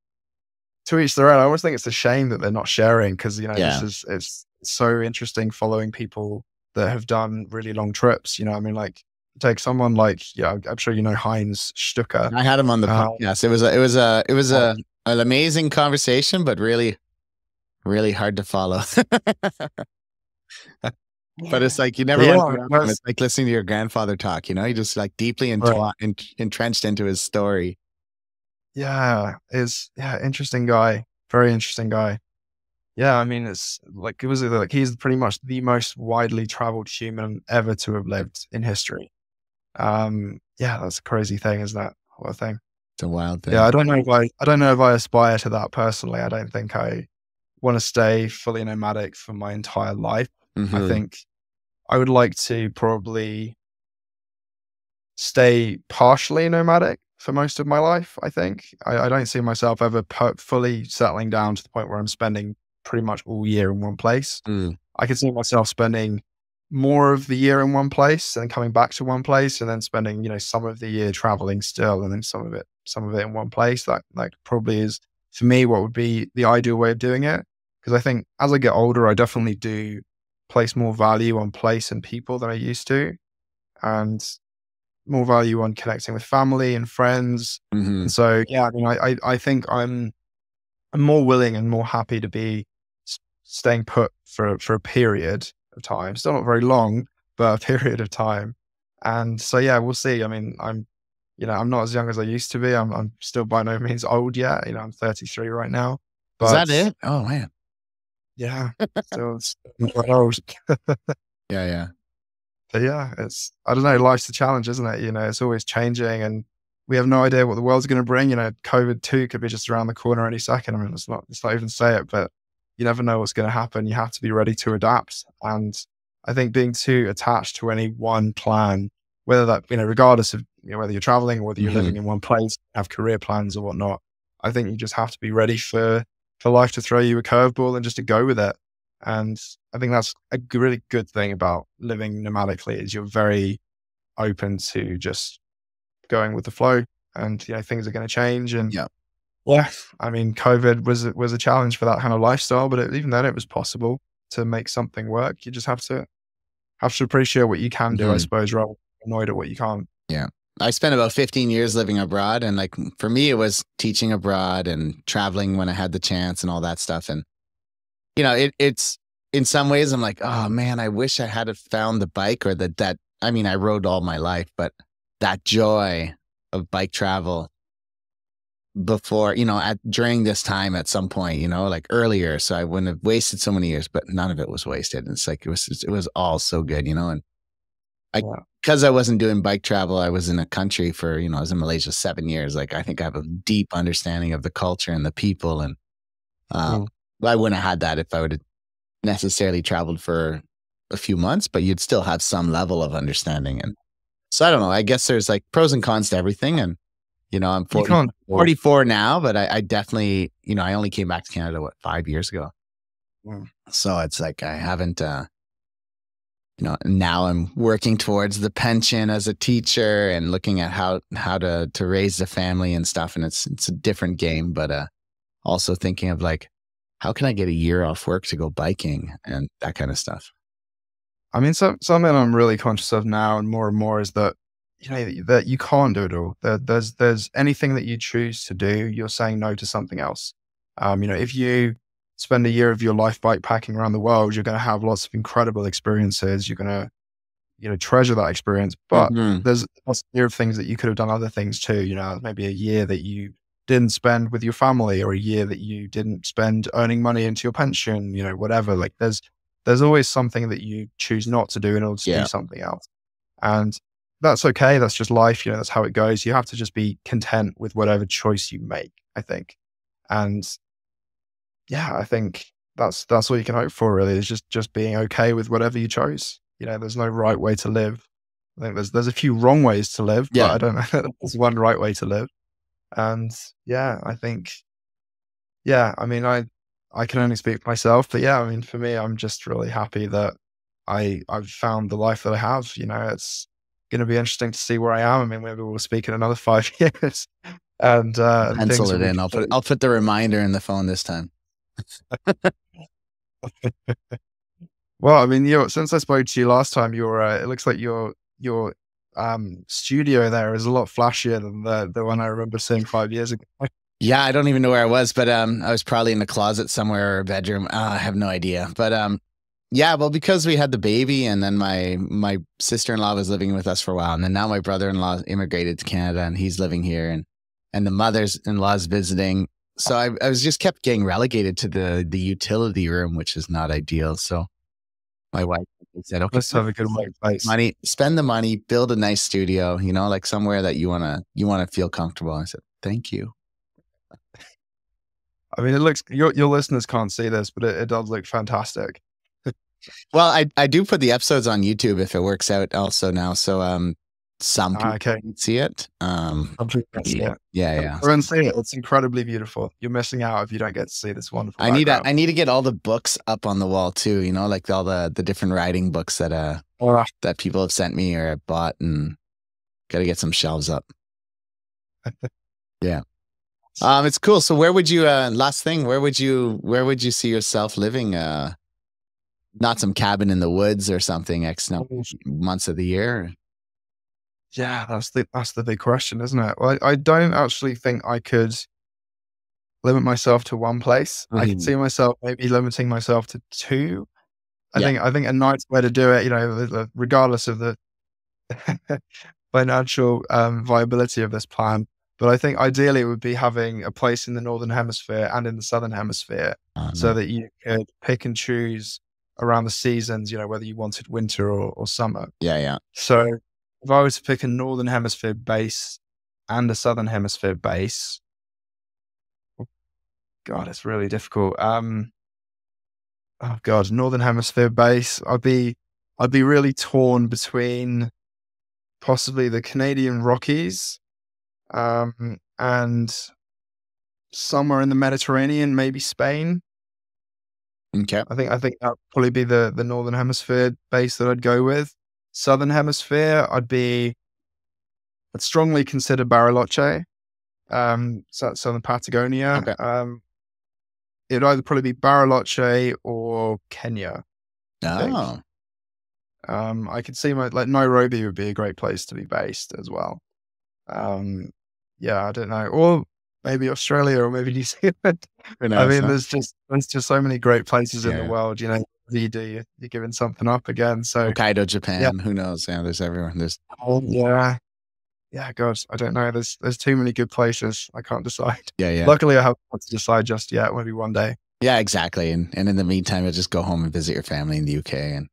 to each their own. I always think it's a shame that they're not sharing because it's so interesting following people that have done really long trips. I mean, like take someone like, I'm sure Heinz Stucker. I had him on the podcast. It was an amazing conversation, but really, really hard to follow. But it's like, you never want to, it's like listening to your grandfather talk, you just like deeply entrenched into his story. Interesting guy. Very interesting guy. Yeah, I mean, it's like, he's pretty much the most widely traveled human ever to have lived in history. That's a crazy thing, isn't it? What a thing. It's a wild thing. Yeah, I don't know if I aspire to that personally. I don't think I want to stay fully nomadic for my entire life. I think I would like to probably stay partially nomadic for most of my life. I think I don't see myself ever fully settling down to the point where I'm spending pretty much all year in one place. I could see myself spending more of the year in one place and coming back to one place, and then spending some of the year traveling still, and then some of it in one place. That probably is for me what would be the ideal way of doing it, because I think as I get older, I definitely do place more value on place and people than I used to, and more value on connecting with family and friends. And so I mean, I think I'm more willing and more happy to be staying put for a period of time. Still not very long, but a period of time. And so we'll see. I mean, I'm not as young as I used to be. I'm still by no means old yet. I'm 33 right now. But is that it? Oh man. Yeah. Still quite old. Yeah. But I don't know, life's a challenge, isn't it? It's always changing, and we have no idea what the world's going to bring. COVID 2 could be just around the corner any second. I mean, let's not even say it, but you never know what's going to happen. You have to be ready to adapt. And I think being too attached to any one plan, whether that, regardless of whether you're traveling or whether you're living in one place, have career plans or whatnot, I think you just have to be ready for life to throw you a curveball and just to go with it. And I think that's a really good thing about living nomadically, is you're very open to just going with the flow, and things are going to change. And I mean, COVID was a challenge for that kind of lifestyle, but even then it was possible to make something work. You just have to appreciate what you can do, I suppose, rather than annoyed at what you can't. Yeah. I spent about 15 years living abroad, and like for me, it was teaching abroad and traveling when I had the chance and all that stuff. And it's in some ways I'm like, oh man, I wish I had found the bike, or that I mean, I rode all my life, but that joy of bike travel before, during this time at some point, like earlier. So I wouldn't have wasted so many years, but none of it was wasted. It's like, it was all so good, and because I wasn't doing bike travel, I was in a country for, I was in Malaysia 7 years. Like, I think I have a deep understanding of the culture and the people. And I wouldn't have had that if I would have necessarily traveled for a few months, but you'd still have some level of understanding. And so I don't know, I guess there's like pros and cons to everything. And, I'm 44 now, but I definitely, I only came back to Canada, 5 years ago. So it's like, I haven't, now I'm working towards the pension as a teacher and looking at how to raise the family and stuff. And it's a different game, but also thinking of like, how can I get a year off work to go biking and that kind of stuff? I mean, something I'm really conscious of now and more is that, that you can't do it all. There's anything that you choose to do, you're saying no to something else. If you spend a year of your life bikepacking around the world, you're going to have lots of incredible experiences. You're going to, treasure that experience. But there's lots of year of things that you could have done other things too. Maybe a year that you didn't spend with your family, or a year that you didn't spend earning money into your pension. Whatever. Like there's always something that you choose not to do in order to do something else, and that's okay. That's just life. That's how it goes. You have to just be content with whatever choice you make, I think. And yeah, I think that's all you can hope for, really, is just being okay with whatever you chose. There's no right way to live. I think there's a few wrong ways to live, but I don't know. There's one right way to live. And I think, I mean, I can only speak for myself, but I mean, for me, I'm just really happy that I've found the life that I have. It's going to be interesting to see where I am. I mean, maybe we'll speak in another 5 years. And pencil it in. I'll put the reminder in the phone this time. Well, I mean, since I spoke to you last time, it looks like your studio there is a lot flashier than the one I remember seeing 5 years ago. Yeah, I don't even know where I was, but I was probably in the closet somewhere or a bedroom. I have no idea. But well, because we had the baby, and then my sister-in-law was living with us for a while, and then now my brother-in-law immigrated to Canada, and he's living here, and the mother-in-law's visiting. So I was just kept getting relegated to the utility room, which is not ideal. So my wife said, "Okay, let's have a good workplace. Spend the money, build a nice studio, like somewhere that you wanna feel comfortable." I said, "Thank you." I mean, it looks, your listeners can't see this, but it does look fantastic. Well, I do put the episodes on YouTube if it works out also now. So some people can see it. Yeah. Everyone see it. It's incredibly beautiful. You're missing out if you don't get to see this wonderful background. I need to get all the books up on the wall too, like all the different writing books that that people have sent me or I bought, and got to get some shelves up. Yeah. It's cool. So where would you last thing, where would you see yourself living? Not some cabin in the woods or something X months of the year? Yeah, that's the big question, isn't it? Well, I don't actually think I could limit myself to one place. I can see myself maybe limiting myself to two. I think a nice way to do it, regardless of the financial viability of this plan. But I think ideally it would be having a place in the Northern Hemisphere and in the Southern Hemisphere, so that you could pick and choose around the seasons, whether you wanted winter or summer. Yeah. So if I was to pick a Northern Hemisphere base and a Southern Hemisphere base, God, it's really difficult. Northern Hemisphere base, I'd be really torn between possibly the Canadian Rockies, and somewhere in the Mediterranean, maybe Spain. Okay. I think that'd probably be the Northern Hemisphere base that I'd go with. Southern Hemisphere, I'd strongly consider Bariloche, southern Patagonia. Okay. It'd either probably be Bariloche or Kenya. Oh. I could see Nairobi would be a great place to be based as well. I don't know, or maybe Australia, or maybe New Zealand. I mean, there's just so many great places in the world. Whatever you do, you're giving something up again. So Hokkaido, Japan. Who knows? Yeah, there's everyone. There's yeah, God, I don't know. There's too many good places. I can't decide. Yeah, yeah. Luckily, I haven't had to decide just yet. Maybe one day. Yeah, exactly. And in the meantime, you'll just go home and visit your family in the UK. And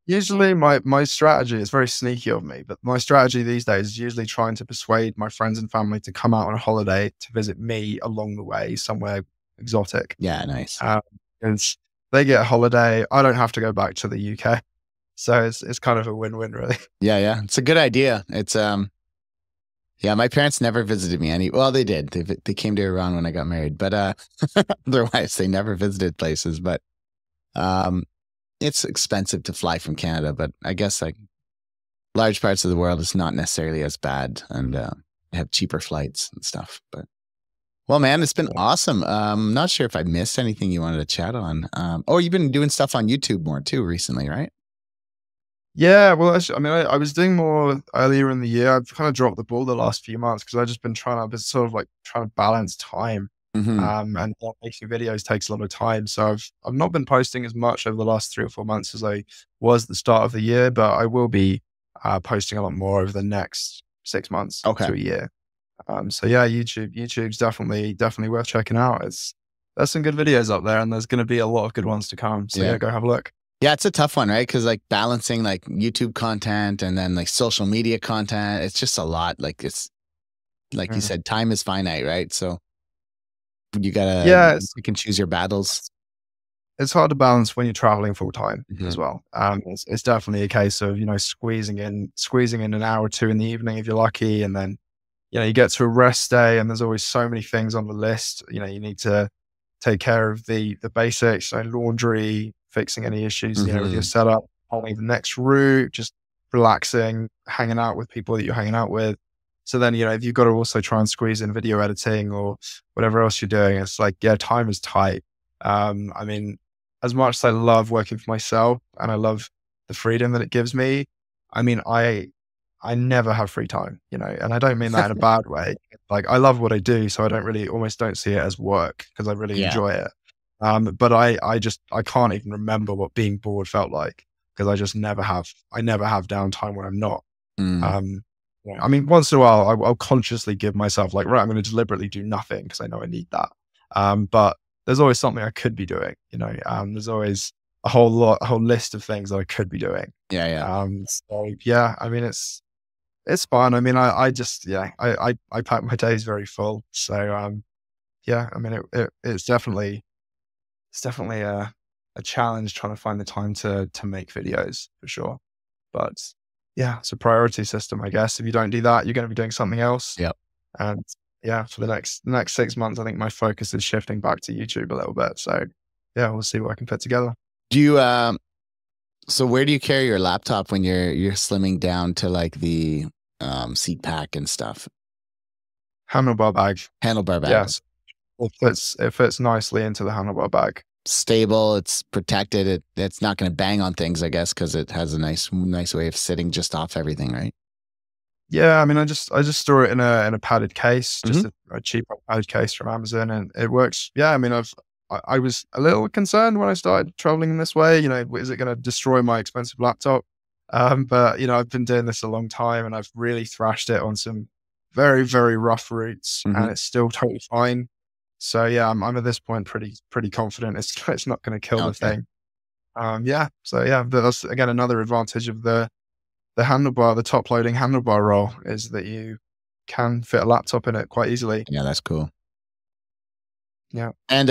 Usually my strategy is very sneaky of me, but my strategy these days is usually trying to persuade my friends and family to come out on a holiday to visit me along the way, somewhere exotic. yeah, nice. Because they get a holiday, I don't have to go back to the UK. So it's kind of a win-win, really. Yeah, yeah. It's a good idea. It's yeah, my parents never visited me any. Well, they did. They came to Iran when I got married, but otherwise they never visited places. But um, it's expensive to fly from Canada. But I guess like large parts of the world, it's not necessarily as bad, and they have cheaper flights and stuff. But well, man, it's been awesome. Not sure if I missed anything you wanted to chat on. Oh, you've been doing stuff on YouTube more too recently, right? Yeah, well, actually, I mean, I was doing more earlier in the year. I've kind of dropped the ball the last few months because I've just been I've been sort of like trying to balance time. Mm-hmm. And making videos takes a lot of time. So I've not been posting as much over the last 3 or 4 months as I was at the start of the year, but I will be posting a lot more over the next 6 months to a year. So yeah, YouTube's definitely worth checking out. There's some good videos up there, and there's going to be a lot of good ones to come. So yeah, go have a look. Yeah, it's a tough one, right? Because like balancing like YouTube content and then like social media content, it's just a lot. Like it's like you said, time is finite, right? So you gotta you can choose your battles. It's hard to balance when you're traveling full time as well. It's definitely a case of, squeezing in an hour or two in the evening if you're lucky, and then you get to a rest day and there's always so many things on the list. You need to take care of the basics, laundry, fixing any issues, with your setup, planning the next route, just relaxing, hanging out with people that you're hanging out with. So then, if you've got to also try and squeeze in video editing or whatever else you're doing, it's like, yeah, time is tight. I mean, as much as I love working for myself and I love the freedom that it gives me, I mean, I never have free time, and I don't mean that in a bad way. Like, I love what I do, so I almost don't see it as work because I really enjoy it. But I can't even remember what being bored felt like because I never have downtime when I'm not. I mean, once in a while, I'll consciously give myself like, right, I'm going to deliberately do nothing because I know I need that. But there's always something I could be doing, there's always a whole list of things that I could be doing. So yeah, I mean, it's fun. I mean, I pack my days very full. So, yeah, I mean, it's definitely a challenge trying to find the time to make videos for sure. But yeah, it's a priority system, I guess. If you don't do that, you're going to be doing something else. Yep. And yeah, for the next 6 months, I think my focus is shifting back to YouTube a little bit. So yeah, we'll see what I can put together. Do you, so where do you carry your laptop when you're slimming down to like the seat pack and stuff? Handlebar bag. Handlebar bag. Yes. It fits nicely into the handlebar bag. Stable, it's protected. It's not going to bang on things, I guess, because it has a nice way of sitting just off everything, right? Yeah, I mean, I just store it in a padded case, just a cheap padded case from Amazon, and it works. Yeah, I mean, I was a little concerned when I started traveling in this way. Is it going to destroy my expensive laptop? But I've been doing this a long time, and I've really thrashed it on some very, very rough routes, and it's still totally fine. So yeah, I'm at this point pretty confident it's not going to kill the thing. Yeah. So yeah, but that's again another advantage of the handlebar, the top loading handlebar roll, is that you can fit a laptop in it quite easily. Yeah, that's cool. Yeah. And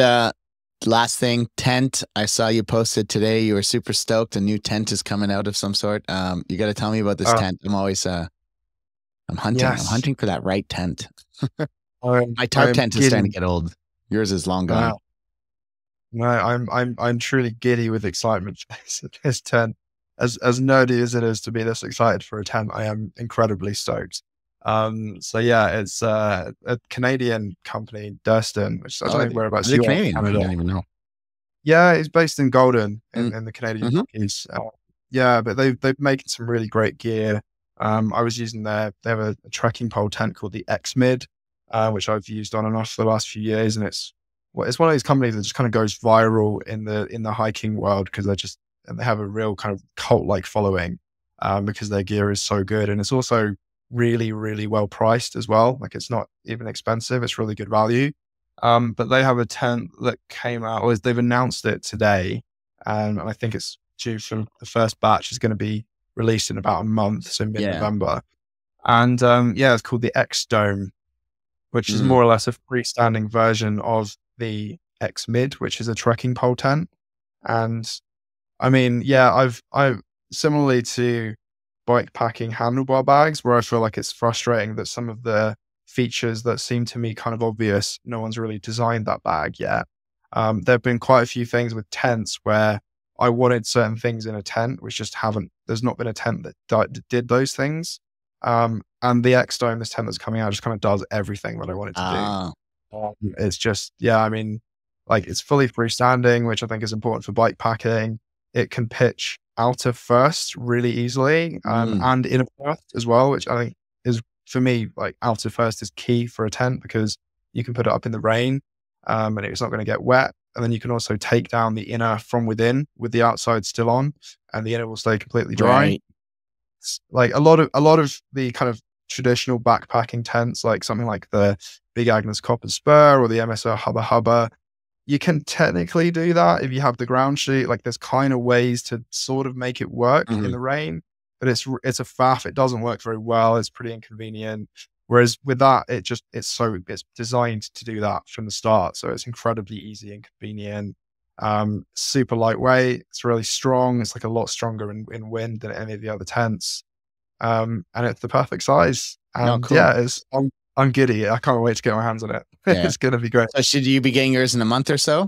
last thing, tent. I saw you posted today. You were super stoked. A new tent is coming out of some sort. You got to tell me about this tent. I'm always I'm hunting. Yes. I'm hunting for that right tent. My tarp tent is starting to get old. Yours is long gone. No, I'm truly giddy with excitement for this tent. As nerdy as it is to be this excited for a tent, I am incredibly stoked. So yeah, it's a Canadian company, Tristan, which I don't know whereabouts. Is it Canadian? I don't even know. Yeah, it's based in Golden in the Canadian Rockies. Yeah, but they've making some really great gear. I was using they have a trekking pole tent called the X-Mid, which I've used on and off for the last few years, and it's one of these companies that just kind of goes viral in the hiking world because they have a real kind of cult-like following. because their gear is so good. And it's also really, really well priced as well. Like it's not even expensive. It's really good value. But they have a tent that came out, or they've announced it today. And I think it's due for the first batch is going to be released in about a month, so mid-November. And it's called the X Dome, which is more or less a freestanding version of the X Mid, which is a trekking pole tent. And I mean, I've similarly to bike packing handlebar bags, where I feel like it's frustrating that some of the features that seem to me kind of obvious, no one's really designed that bag yet. There have been quite a few things with tents where I wanted certain things in a tent, which just there's not been a tent that did those things. And the X Dome, this tent that's coming out, just kind of does everything that I wanted to do. It's just, I mean, like it's fully freestanding, which I think is important for bike packing. It can pitch outer first really easily, and inner first as well, which I think is, for me, like outer first is key for a tent because you can put it up in the rain, and it's not going to get wet. And then you can also take down the inner from within with the outside still on, and the inner will stay completely dry. Right. Like a lot of the kind of traditional backpacking tents, like something like the Big Agnes Copper Spur or the MSO Hubba Hubba, you can technically do that if you have the ground sheet. Like there's kind of ways to sort of make it work in the rain, but it's a faff. It doesn't work very well. It's pretty inconvenient. Whereas with that, it's designed to do that from the start. So it's incredibly easy and convenient. Super lightweight. It's really strong. It's like a lot stronger in wind than any of the other tents. And it's the perfect size. And cool. I'm giddy. I can't wait to get my hands on it. Yeah. It's going to be great. So should you be getting yours in a month or so?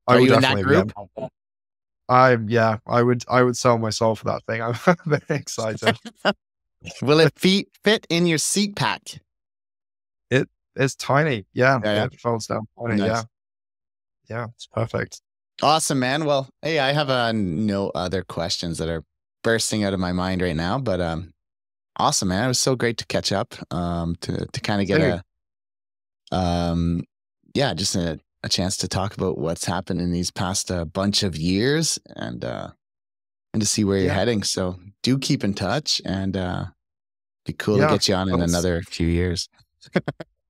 Are you in that group? I would sell my soul for that thing. I'm very excited. Will it fit in your seat pack? It's tiny. Yeah. It folds down. Tiny. Nice. Yeah. It's perfect. Awesome, man. Well, hey, I have no other questions that are bursting out of my mind right now, but awesome, man. It was so great to catch up, to kind of get just a chance to talk about what's happened in these past bunch of years, and to see where you're heading. So do keep in touch, and be cool to get you on in another few years.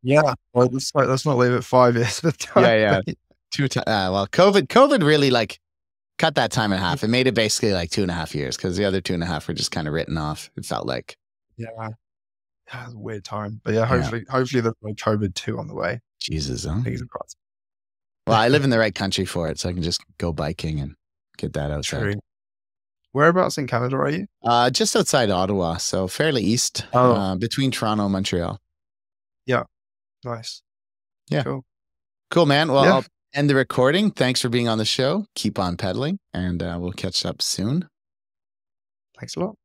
Well, let's not leave it 5 years. Well, COVID really like cut that time in half. It made it basically like 2.5 years because the other 2.5 were just kind of written off. It felt like. Yeah, it was a weird time, but hopefully there's no COVID 2 on the way. Jesus, huh? Fingers crossed. Well, I live in the right country for it, so I can just go biking and get that outside. True. Whereabouts in Canada are you? Just outside Ottawa, so fairly east, between Toronto and Montreal. Yeah, nice. Yeah, cool, man. Well, I'll end the recording. Thanks for being on the show. Keep on pedaling, and we'll catch up soon. Thanks a lot.